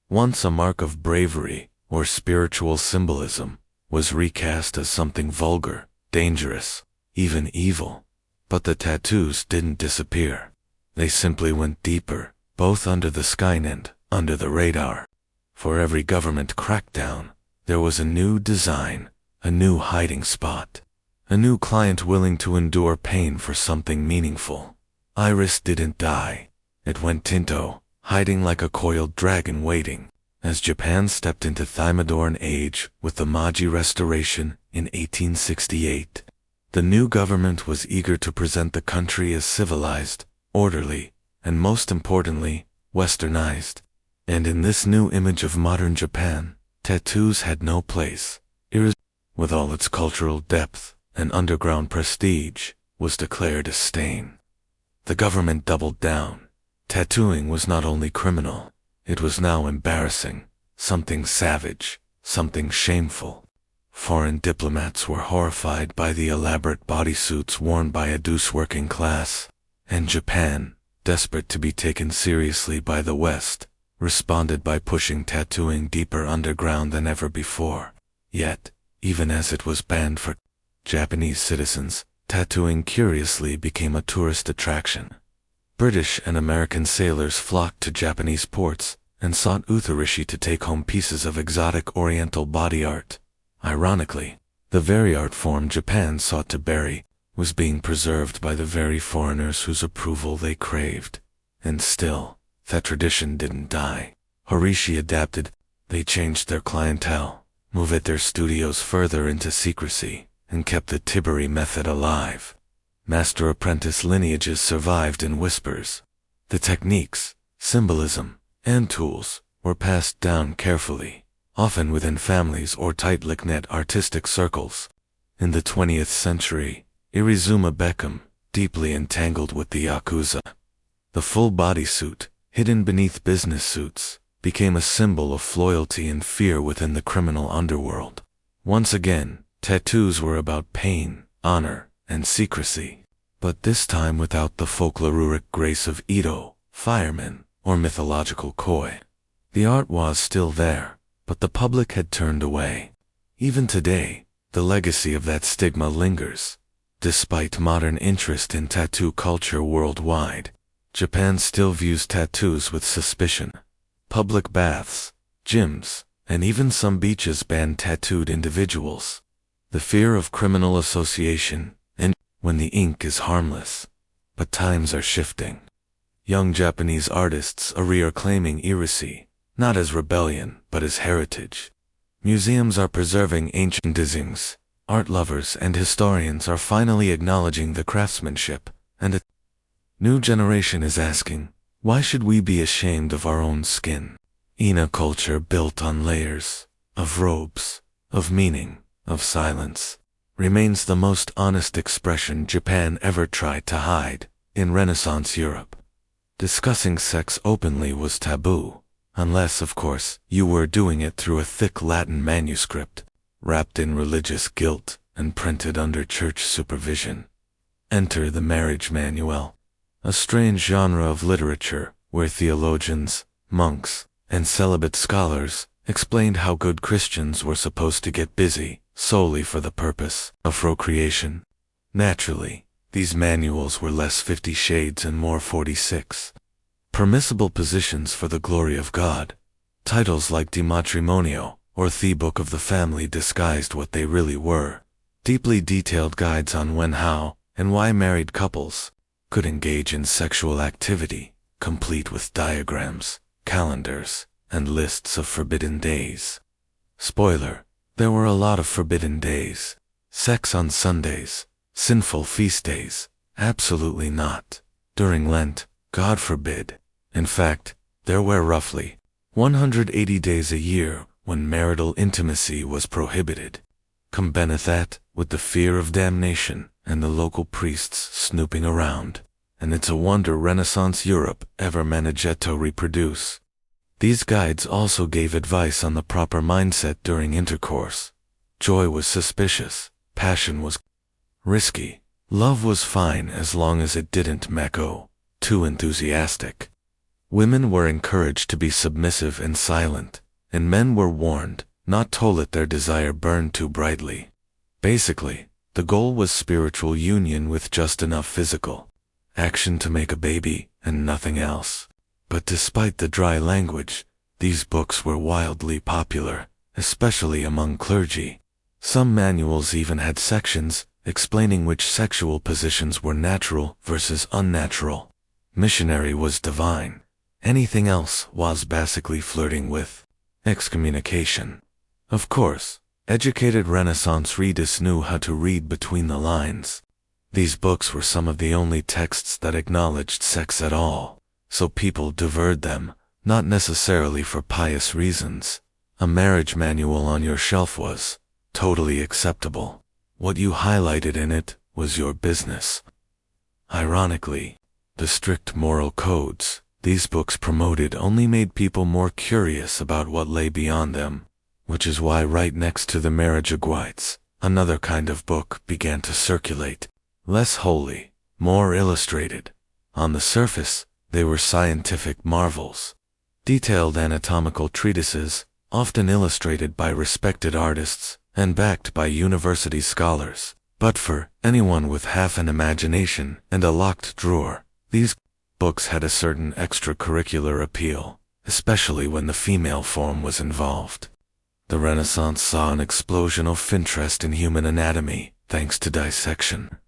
once a mark of bravery or spiritual symbolism, was recast as something vulgar, dangerous, even evil. But the tattoos didn't disappear. They simply went deeper, both under the sky and under the radar. For every government crackdown, there was a new design, a new hiding spot, a new client willing to endure pain for something meaningful. Iris didn't die. It went tinto, hiding like a coiled dragon waiting. As Japan stepped into Thymadorn age with the Meiji Restoration in 1868, the new government was eager to present the country as civilized, orderly, and most importantly, westernized. And in this new image of modern Japan, tattoos had no place. With all its cultural depth and underground prestige, was declared a stain. The government doubled down. Tattooing was not only criminal, it was now embarrassing, something savage, something shameful. Foreign diplomats were horrified by the elaborate bodysuits worn by a douce working class, and Japan, desperate to be taken seriously by the West, responded by pushing tattooing deeper underground than ever before. Yet, even as it was banned for Japanese citizens, tattooing curiously became a tourist attraction. British and American sailors flocked to Japanese ports and sought Utharishi to take home pieces of exotic oriental body art. Ironically, the very art form Japan sought to bury was being preserved by the very foreigners whose approval they craved. And still, that tradition didn't die. Horishi adapted. They changed their clientele, moved their studios further into secrecy, and kept the Tiberi method alive. Master-apprentice lineages survived in whispers. The techniques, symbolism, and tools were passed down carefully, often within families or tight-knit artistic circles. In the 20th century, Irizuma Beckham, deeply entangled with the Yakuza. The full bodysuit, hidden beneath business suits, became a symbol of loyalty and fear within the criminal underworld. Once again, tattoos were about pain, honor, and secrecy, but this time without the folkloric grace of Edo, firemen, or mythological koi. The art was still there, but the public had turned away. Even today, the legacy of that stigma lingers. Despite modern interest in tattoo culture worldwide, Japan still views tattoos with suspicion. Public baths, gyms, and even some beaches ban tattooed individuals. The fear of criminal association, and when the ink is harmless. But times are shifting. Young Japanese artists are claiming irishi, not as rebellion, but as heritage. Museums are preserving ancient designs. Art lovers and historians are finally acknowledging the craftsmanship, and a new generation is asking, why should we be ashamed of our own skin? In a culture built on layers, of robes, of meaning, of silence, remains the most honest expression Japan ever tried to hide. In Renaissance Europe, discussing sex openly was taboo, unless, of course, you were doing it through a thick Latin manuscript, wrapped in religious guilt and printed under church supervision. Enter the marriage manual, a strange genre of literature where theologians, monks, and celibate scholars explained how good Christians were supposed to get busy solely for the purpose of procreation. Naturally, these manuals were less 50 Shades and more 46. Permissible positions for the glory of God. Titles like De Matrimonio or The Book of the Family disguised what they really were. deeply detailed guides on when, how, and why married couples could engage in sexual activity, complete with diagrams, calendars, and lists of forbidden days. Spoiler, there were a lot of forbidden days. Sex on Sundays, sinful feast days, absolutely not. During Lent, God forbid. In fact, there were roughly 180 days a year when marital intimacy was prohibited. Combine that with the fear of damnation and the local priests snooping around, and it's a wonder Renaissance Europe ever managed to reproduce. These guides also gave advice on the proper mindset during intercourse. Joy was suspicious, passion was risky, love was fine as long as it didn't make too enthusiastic. Women were encouraged to be submissive and silent, and men were warned not to let their desire burn too brightly. Basically, the goal was spiritual union with just enough physical action to make a baby and nothing else. But despite the dry language, these books were wildly popular, especially among clergy. Some manuals even had sections explaining which sexual positions were natural versus unnatural. Missionary was divine. Anything else was basically flirting with excommunication. Of course, educated Renaissance readers knew how to read between the lines. These books were some of the only texts that acknowledged sex at all, so people devoured them, not necessarily for pious reasons. A marriage manual on your shelf was totally acceptable. What you highlighted in it was your business. Ironically, the strict moral codes these books promoted only made people more curious about what lay beyond them, which is why right next to the marriage guides, another kind of book began to circulate. Less holy, more illustrated. On the surface, they were scientific marvels. Detailed anatomical treatises, often illustrated by respected artists and backed by university scholars. But for anyone with half an imagination and a locked drawer, these books had a certain extracurricular appeal, especially when the female form was involved. The Renaissance saw an explosion of interest in human anatomy, thanks to dissection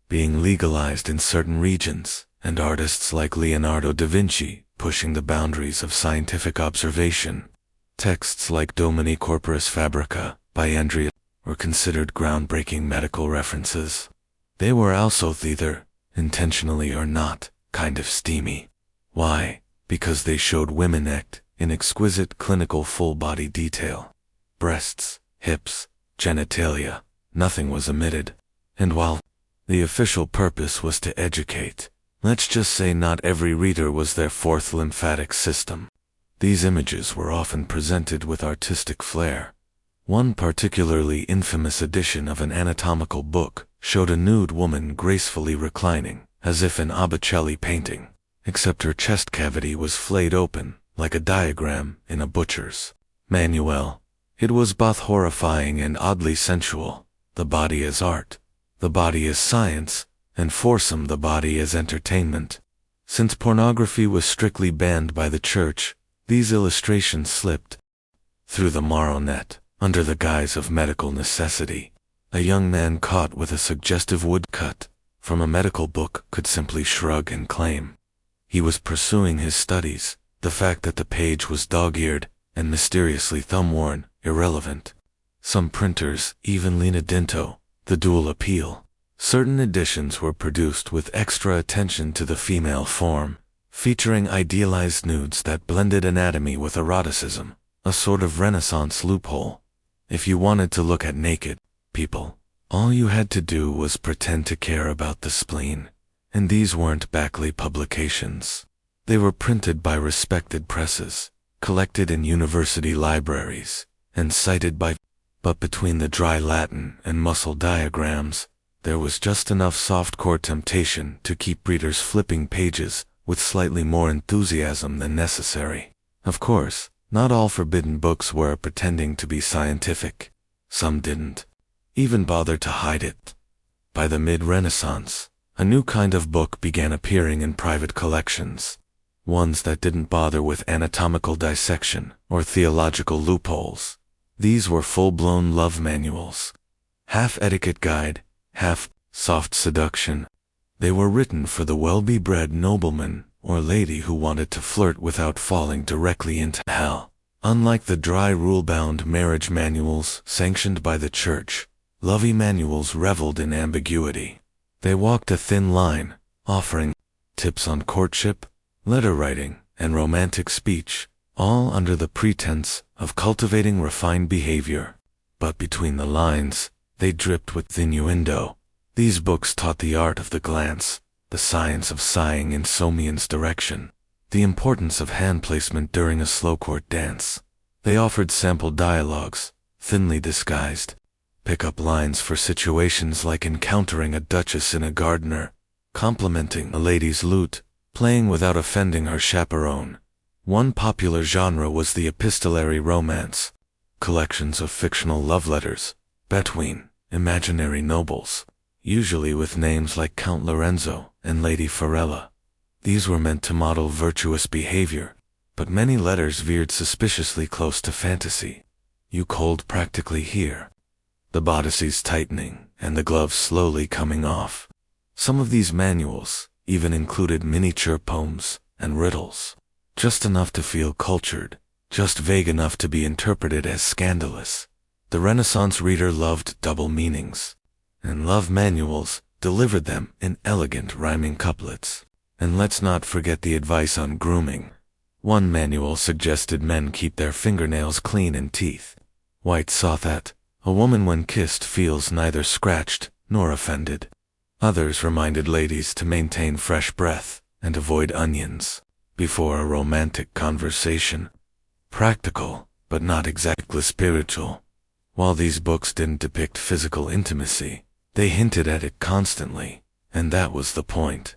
being legalized in certain regions, and artists like Leonardo da Vinci pushing the boundaries of scientific observation. Texts like Domini Corporis Fabrica by Andrea were considered groundbreaking medical references. They were also either, intentionally or not, kind of steamy. Why? Because they showed women act in exquisite clinical full-body detail. Breasts, hips, genitalia, nothing was omitted. And while the official purpose was to educate, let's just say not every reader was their fourth lymphatic system. These images were often presented with artistic flair. One particularly infamous edition of an anatomical book showed a nude woman gracefully reclining, as if in a Botticelli painting, except her chest cavity was flayed open, like a diagram in a butcher's manual. It was both horrifying and oddly sensual. The body as art, the body as science, and foursome the body as entertainment. Since pornography was strictly banned by the church, these illustrations slipped through the moral net, under the guise of medical necessity. A young man caught with a suggestive woodcut from a medical book could simply shrug and claim he was pursuing his studies, the fact that the page was dog-eared and mysteriously thumb-worn, irrelevant. Some printers even leaned into the dual appeal. Certain editions were produced with extra attention to the female form, featuring idealized nudes that blended anatomy with eroticism, a sort of Renaissance loophole. If you wanted to look at naked people, all you had to do was pretend to care about the spleen. And these weren't Backley publications. They were printed by respected presses, collected in university libraries, and cited by. But between the dry Latin and muscle diagrams, there was just enough softcore temptation to keep readers flipping pages with slightly more enthusiasm than necessary. Of course, not all forbidden books were pretending to be scientific. Some didn't even bother to hide it. By the mid-Renaissance, a new kind of book began appearing in private collections. Ones that didn't bother with anatomical dissection or theological loopholes. These were full-blown love manuals. half etiquette guide, half soft seduction. They were written for the well-be-bred nobleman or lady who wanted to flirt without falling directly into hell. Unlike the dry rule-bound marriage manuals sanctioned by the church, lovey manuals reveled in ambiguity. They walked a thin line, offering tips on courtship, letter writing, and romantic speech, all under the pretense of cultivating refined behavior. But between the lines, they dripped with innuendo. These books taught the art of the glance, the science of sighing in Somian's direction, the importance of hand placement during a slow court dance. They offered sample dialogues, thinly disguised, pick-up lines for situations like encountering a duchess in a gardener, complimenting a lady's lute, playing without offending her chaperone. One popular genre was the epistolary romance, collections of fictional love letters between imaginary nobles, usually with names like Count Lorenzo and Lady Farella. These were meant to model virtuous behavior, but many letters veered suspiciously close to fantasy. You cold practically here, the bodices tightening and the gloves slowly coming off. Some of these manuals even included miniature poems and riddles, just enough to feel cultured, just vague enough to be interpreted as scandalous. The Renaissance reader loved double meanings, and love manuals delivered them in elegant rhyming couplets. And let's not forget the advice on grooming. One manual suggested men keep their fingernails clean and teeth. White saw that a woman when kissed feels neither scratched nor offended. Others reminded ladies to maintain fresh breath and avoid onions before a romantic conversation. Practical, but not exactly spiritual. While these books didn't depict physical intimacy, they hinted at it constantly, and that was the point.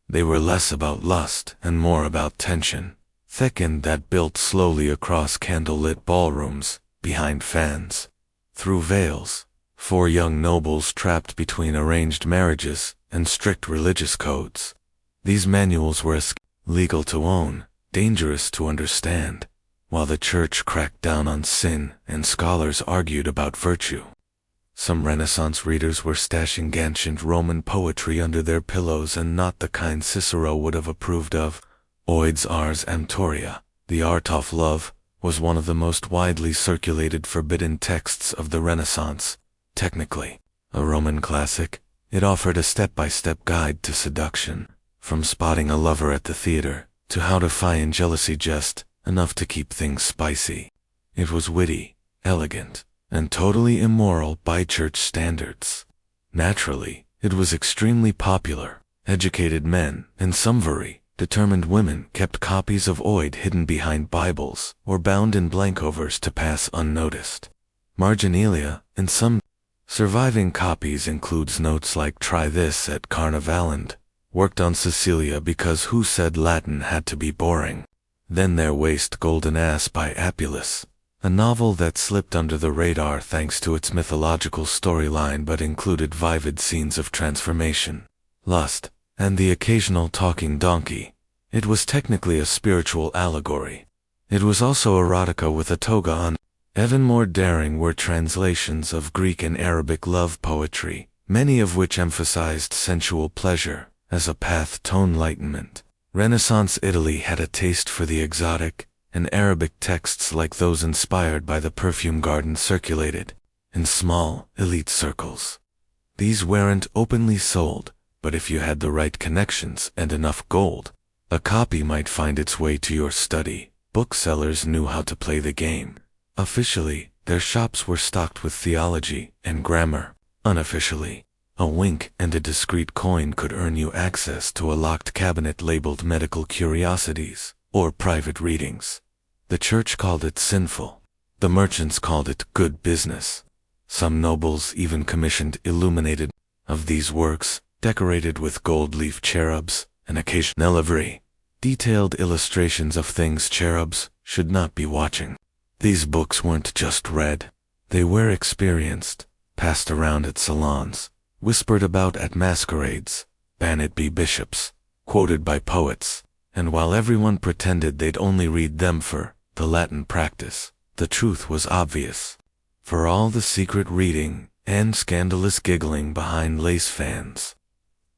They were less about lust and more about tension, thickened that built slowly across candlelit ballrooms, behind fans, through veils, for young nobles trapped between arranged marriages and strict religious codes. These manuals were legal to own, dangerous to understand, while the church cracked down on sin and scholars argued about virtue. Some Renaissance readers were stashing ancient Roman poetry under their pillows, and not the kind Cicero would have approved of. Oid's Ars Amatoria, the art of love, was one of the most widely circulated forbidden texts of the Renaissance. Technically a Roman classic, it offered a step-by-step guide to seduction, from spotting a lover at the theater to how to find jealousy just enough to keep things spicy. It was witty, elegant, and totally immoral by church standards. Naturally, it was extremely popular. Educated men and some very determined women kept copies of Oid hidden behind Bibles or bound in blankovers to pass unnoticed. Marginalia in some surviving copies includes notes like "Try this at Carnival" and "Worked on Cecilia because who said Latin had to be boring." Then there Waste Golden Ass by Apulus, a novel that slipped under the radar thanks to its mythological storyline but included vivid scenes of transformation, lust, and the occasional talking donkey. It was technically a spiritual allegory. It was also erotica with a toga on. Even more daring were translations of Greek and Arabic love poetry, many of which emphasized sensual pleasure as a path to enlightenment. Renaissance Italy had a taste for the exotic, and Arabic texts like those inspired by the perfume garden circulated in small, elite circles. These weren't openly sold, but if you had the right connections and enough gold, a copy might find its way to your study. Booksellers knew how to play the game. Officially, their shops were stocked with theology and grammar. Unofficially, a wink and a discreet coin could earn you access to a locked cabinet labeled medical curiosities or private readings. The church called it sinful. The merchants called it good business. Some nobles even commissioned illuminated of these works, decorated with gold leaf cherubs and occasional livery, detailed illustrations of things cherubs should not be watching. These books weren't just read. They were experienced, passed around at salons, whispered about at masquerades, banned by bishops, quoted by poets, and while everyone pretended they'd only read them for the Latin practice, the truth was obvious. For all the secret reading, and scandalous giggling behind lace fans.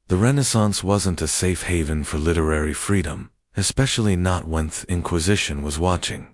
The Renaissance wasn't a safe haven for literary freedom, especially not when the Inquisition was watching.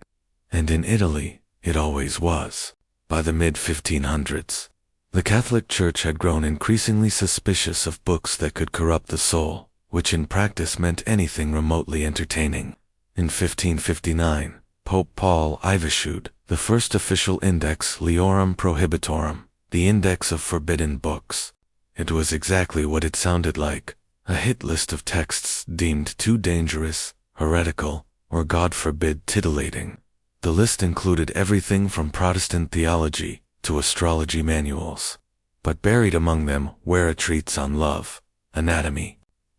And in Italy, it always was. By the mid-1500s, the Catholic Church had grown increasingly suspicious of books that could corrupt the soul, which in practice meant anything remotely entertaining. In 1559, Pope Paul I issued the first official Index Liorum Prohibitorum, the Index of Forbidden Books. It was exactly what it sounded like, a hit list of texts deemed too dangerous, heretical, or God forbid titillating. The list included everything from Protestant theology to astrology manuals, but buried among them were treats on love, anatomy,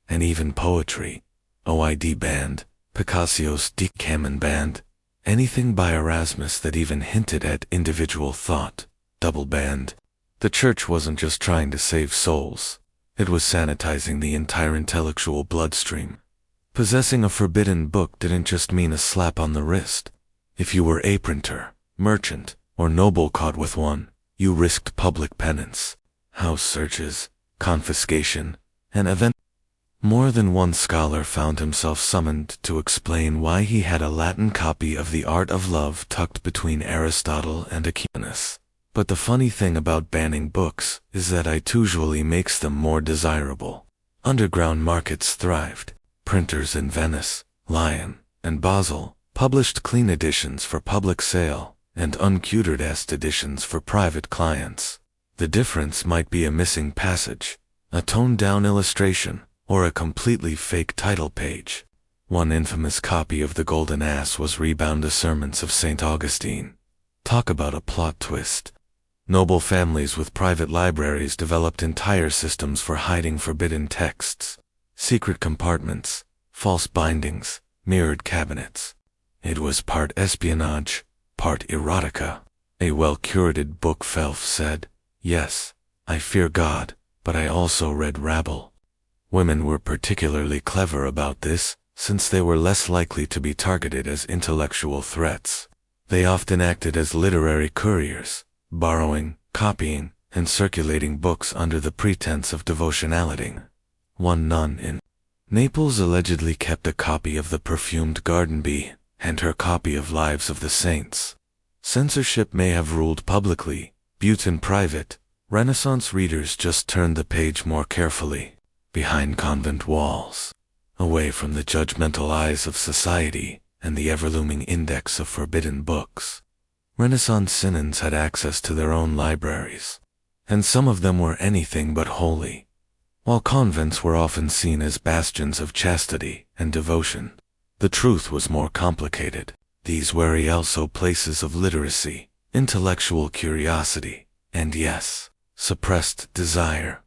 and even poetry. Oid band, Picasso's Decameron band, anything by Erasmus that even hinted at individual thought, double band. The church wasn't just trying to save souls, it was sanitizing the entire intellectual bloodstream. Possessing a forbidden book didn't just mean a slap on the wrist. If you were a printer, merchant, or noble caught with one, you risked public penance, house searches, confiscation, and event. More than one scholar found himself summoned to explain why he had a Latin copy of The Art of Love tucked between Aristotle and Aquinas. But the funny thing about banning books is that it usually makes them more desirable. Underground markets thrived. Printers in Venice, Lyon, and Basel published clean editions for public sale and uncured-est editions for private clients. The difference might be a missing passage, a toned-down illustration, or a completely fake title page. One infamous copy of The Golden Ass was rebound sermons of St. Augustine. Talk about a plot twist. Noble families with private libraries developed entire systems for hiding forbidden texts. Secret compartments, false bindings, mirrored cabinets. It was part espionage, part erotica. A well-curated bookfelf said, "Yes, I fear God, but I also read rabble." Women were particularly clever about this, since they were less likely to be targeted as intellectual threats. They often acted as literary couriers, borrowing, copying, and circulating books under the pretense of devotionality. One nun in Naples allegedly kept a copy of The Perfumed Garden Bee and her copy of Lives of the Saints. Censorship may have ruled publicly, but in private, Renaissance readers just turned the page more carefully. Behind convent walls, away from the judgmental eyes of society and the ever-looming index of forbidden books. Renaissance synons had access to their own libraries, and some of them were anything but holy. While convents were often seen as bastions of chastity and devotion, the truth was more complicated. These were also places of literacy, intellectual curiosity, and yes, suppressed desire.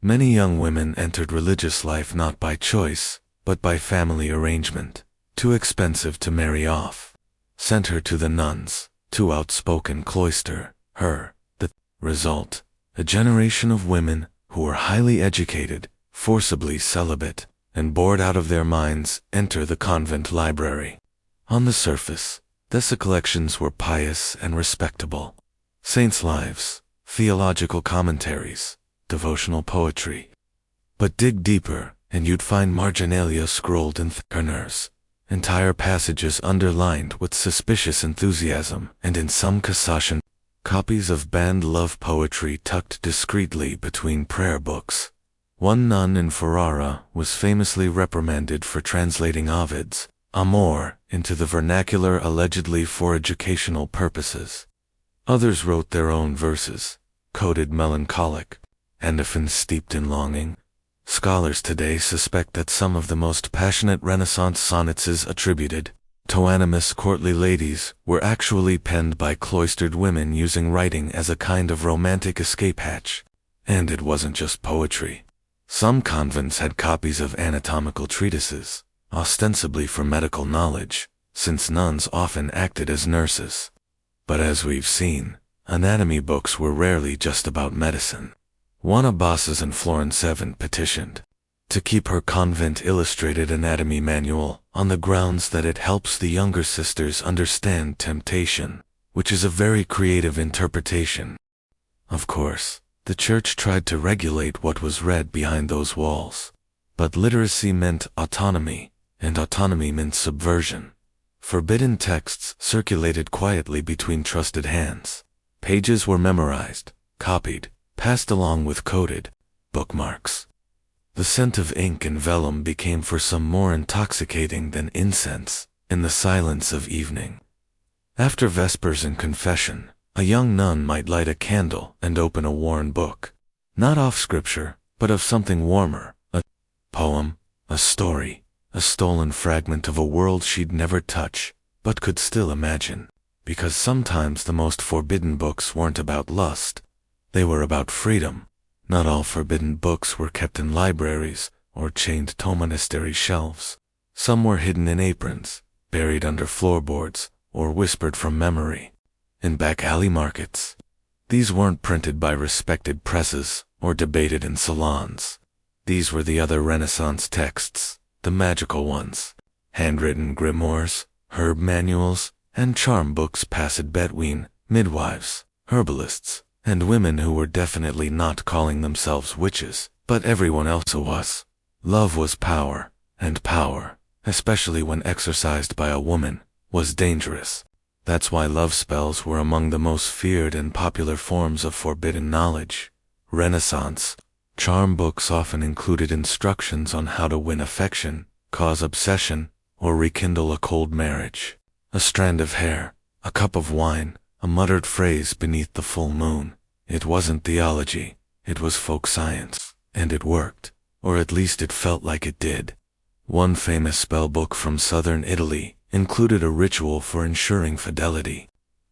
Many young women entered religious life not by choice, but by family arrangement. Too expensive to marry off. Sent her to the nuns, too outspoken cloister, her. The result, a generation of women who were highly educated, forcibly celibate, and bored out of their minds enter the convent library. On the surface, these collections were pious and respectable. Saints' lives, theological commentaries, devotional poetry. But dig deeper, and you'd find marginalia scrolled in corners, entire passages underlined with suspicious enthusiasm, and in some cassation, copies of banned love poetry tucked discreetly between prayer books. One nun in Ferrara was famously reprimanded for translating Ovid's Amor into the vernacular allegedly for educational purposes. Others wrote their own verses, coded melancholic, and often steeped in longing. Scholars today suspect that some of the most passionate Renaissance sonnets attributed to animus courtly ladies were actually penned by cloistered women using writing as a kind of romantic escape hatch. And it wasn't just poetry. Some convents had copies of anatomical treatises, ostensibly for medical knowledge, since nuns often acted as nurses. But as we've seen, anatomy books were rarely just about medicine. One abbess in Florence petitioned to keep her convent illustrated anatomy manual on the grounds that it helps the younger sisters understand temptation, which is a very creative interpretation. Of course, The church tried to regulate what was read behind those walls. But literacy meant autonomy, and autonomy meant subversion. Forbidden texts circulated quietly between trusted hands. Pages were memorized, copied, passed along with coded bookmarks. The scent of ink and vellum became for some more intoxicating than incense in the silence of evening. After vespers and confession, a young nun might light a candle and open a worn book, not of scripture, but of something warmer, a poem, a story, a stolen fragment of a world she'd never touch, but could still imagine. Because sometimes the most forbidden books weren't about lust, they were about freedom. Not all forbidden books were kept in libraries or chained to monastery shelves. Some were hidden in aprons, buried under floorboards, or whispered from memory in back alley markets. These weren't printed by respected presses or debated in salons. These were the other Renaissance texts, the magical ones, handwritten grimoires, herb manuals, and charm books passed between midwives, herbalists, and women who were definitely not calling themselves witches, but everyone else was. Love was power, and power, especially when exercised by a woman, was dangerous. That's why love spells were among the most feared and popular forms of forbidden knowledge. Renaissance charm books often included instructions on how to win affection, cause obsession, or rekindle a cold marriage. A strand of hair, a cup of wine, a muttered phrase beneath the full moon. It wasn't theology, it was folk science, and it worked, or at least it felt like it did. One famous spell book from southern Italy included a ritual for ensuring fidelity.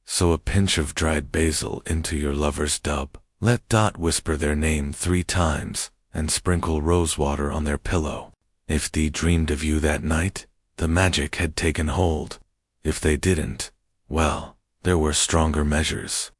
Sow a pinch of dried basil into your lover's dub, let Dot whisper their name 3 times, and sprinkle rosewater on their pillow. If they dreamed of you that night, the magic had taken hold. If they didn't, well, there were stronger measures.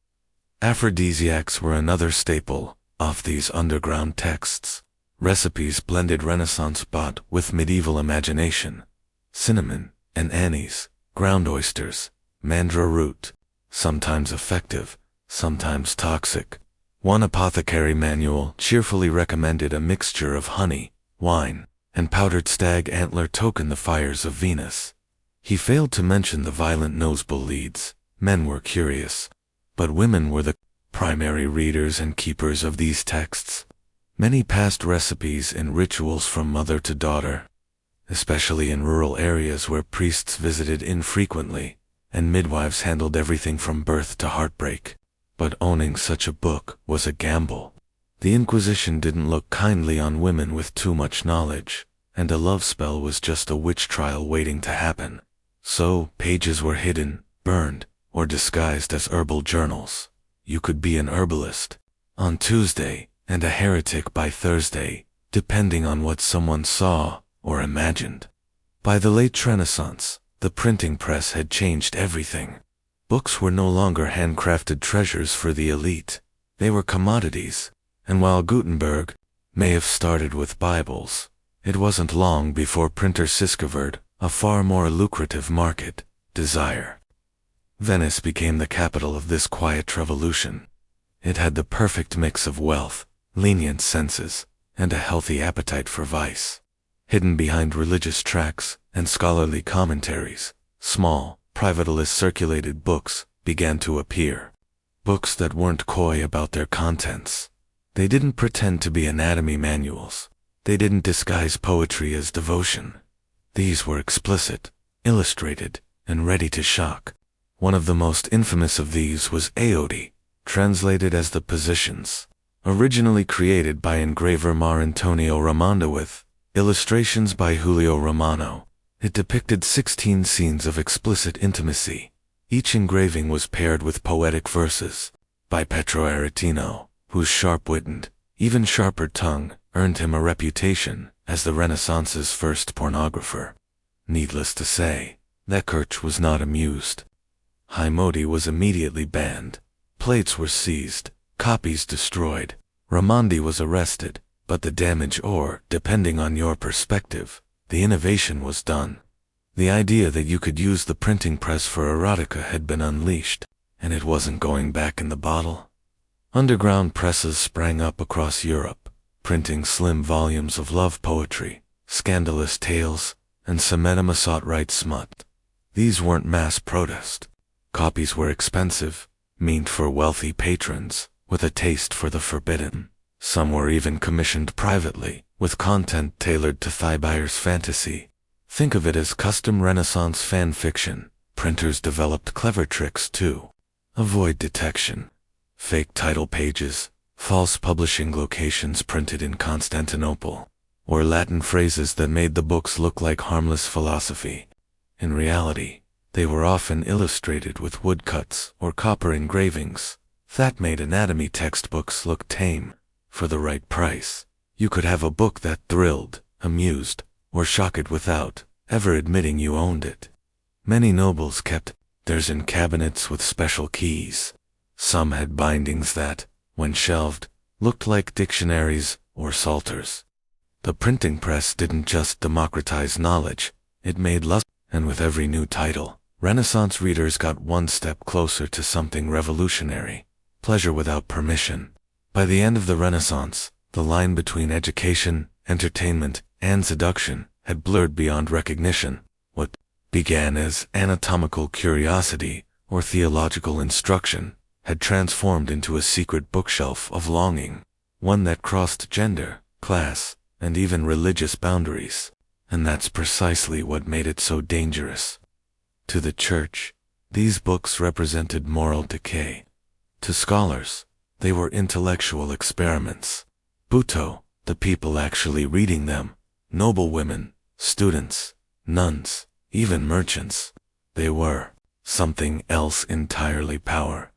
Aphrodisiacs were another staple of these underground texts. Recipes blended Renaissance bot with medieval imagination. Cinnamon and anise, ground oysters, mandra root, sometimes effective, sometimes toxic. One apothecary manual cheerfully recommended a mixture of honey, wine, and powdered stag antler token the fires of Venus. He failed to mention the violent nosebleeds. Men were curious, but women were the primary readers and keepers of these texts. Many passed recipes and rituals from mother to daughter, especially in rural areas where priests visited infrequently, and midwives handled everything from birth to heartbreak. But owning such a book was a gamble. The Inquisition didn't look kindly on women with too much knowledge, and a love spell was just a witch trial waiting to happen. So, pages were hidden, burned, or disguised as herbal journals. You could be an herbalist on Tuesday and a heretic by Thursday, depending on what someone saw or imagined. By the late Renaissance, the printing press had changed everything. Books were no longer handcrafted treasures for the elite. They were commodities, and while Gutenberg may have started with Bibles, it wasn't long before printers discovered a far more lucrative market, desire. Venice became the capital of this quiet revolution. It had the perfect mix of wealth, lenient senses, and a healthy appetite for vice. Hidden behind religious tracts and scholarly commentaries, small, privately circulated books began to appear. Books that weren't coy about their contents. They didn't pretend to be anatomy manuals. They didn't disguise poetry as devotion. These were explicit, illustrated, and ready to shock. One of the most infamous of these was Aodi, translated as The Positions. Originally created by engraver Mar Antonio Raimondo with illustrations by Julio Romano, it depicted 16 scenes of explicit intimacy. Each engraving was paired with poetic verses by Pietro Aretino, whose sharp-witted, even sharper tongue earned him a reputation as the Renaissance's first pornographer. Needless to say, Lecourch was not amused. Haimodi was immediately banned. Plates were seized, copies destroyed. Raimondi was arrested, but the damage or, depending on your perspective, the innovation was done. The idea that you could use the printing press for erotica had been unleashed, and it wasn't going back in the bottle. Underground presses sprang up across Europe, printing slim volumes of love poetry, scandalous tales, and Semetamasot right smut. These weren't mass protest. Copies were expensive, meant for wealthy patrons, with a taste for the forbidden. Some were even commissioned privately, with content tailored to thigh buyers' fantasy. Think of it as custom Renaissance fan fiction. Printers developed clever tricks too. Avoid detection. Fake title pages, false publishing locations printed in Constantinople, or Latin phrases that made the books look like harmless philosophy. In reality, they were often illustrated with woodcuts or copper engravings that made anatomy textbooks look tame. For the right price, you could have a book that thrilled, amused, or shocked without ever admitting you owned it. Many nobles kept theirs in cabinets with special keys. Some had bindings that, when shelved, looked like dictionaries or psalters. The printing press didn't just democratize knowledge, it made lust, and with every new title, Renaissance readers got one step closer to something revolutionary, pleasure without permission. By the end of the Renaissance, the line between education, entertainment, and seduction had blurred beyond recognition. What began as anatomical curiosity or theological instruction had transformed into a secret bookshelf of longing, one that crossed gender, class, and even religious boundaries. And that's precisely what made it so dangerous. To the church, these books represented moral decay. To scholars, they were intellectual experiments. Buto, the people actually reading them, noble women, students, nuns, even merchants, they were something else entirely. Power.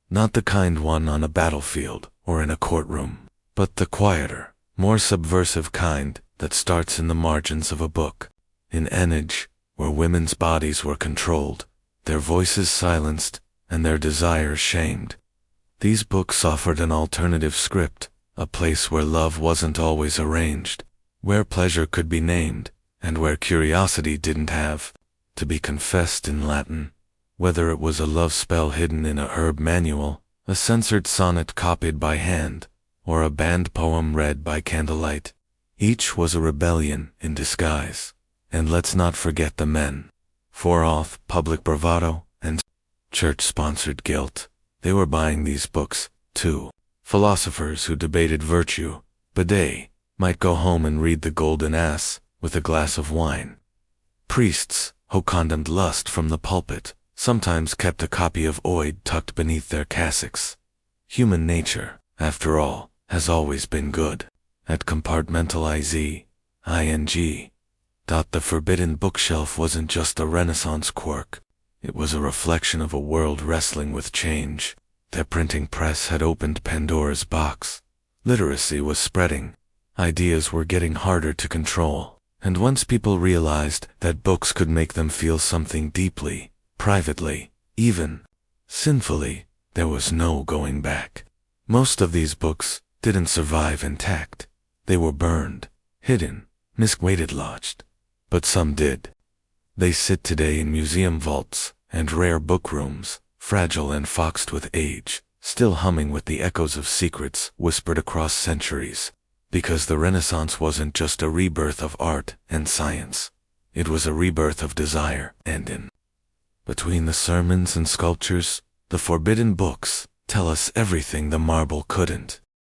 Not the kind won on a battlefield or in a courtroom, but the quieter, more subversive kind that starts in the margins of a book, in an age where women's bodies were controlled, their voices silenced, and their desires shamed. These books offered an alternative script, a place where love wasn't always arranged, where pleasure could be named, and where curiosity didn't have to be confessed in Latin. Whether it was a love spell hidden in a herb manual, a censored sonnet copied by hand, or a banned poem read by candlelight, each was a rebellion in disguise. And let's not forget the men. For off public bravado and church-sponsored guilt, they were buying these books, too. Philosophers who debated virtue, Bidet, might go home and read The Golden Ass with a glass of wine. Priests, who condemned lust from the pulpit, sometimes kept a copy of Oid tucked beneath their cassocks. Human nature, after all, has always been good. At compartmentalize, ing. The forbidden bookshelf wasn't just a Renaissance quirk. It was a reflection of a world wrestling with change. The printing press had opened Pandora's box. Literacy was spreading. Ideas were getting harder to control. And once people realized that books could make them feel something deeply, privately, even sinfully, there was no going back. Most of these books didn't survive intact. They were burned, hidden, misguided, lodged. But some did. They sit today in museum vaults and rare book rooms, fragile and foxed with age, still humming with the echoes of secrets whispered across centuries. Because the Renaissance wasn't just a rebirth of art and science. It was a rebirth of desire and in. Between the sermons and sculptures, the forbidden books tell us everything the marble couldn't.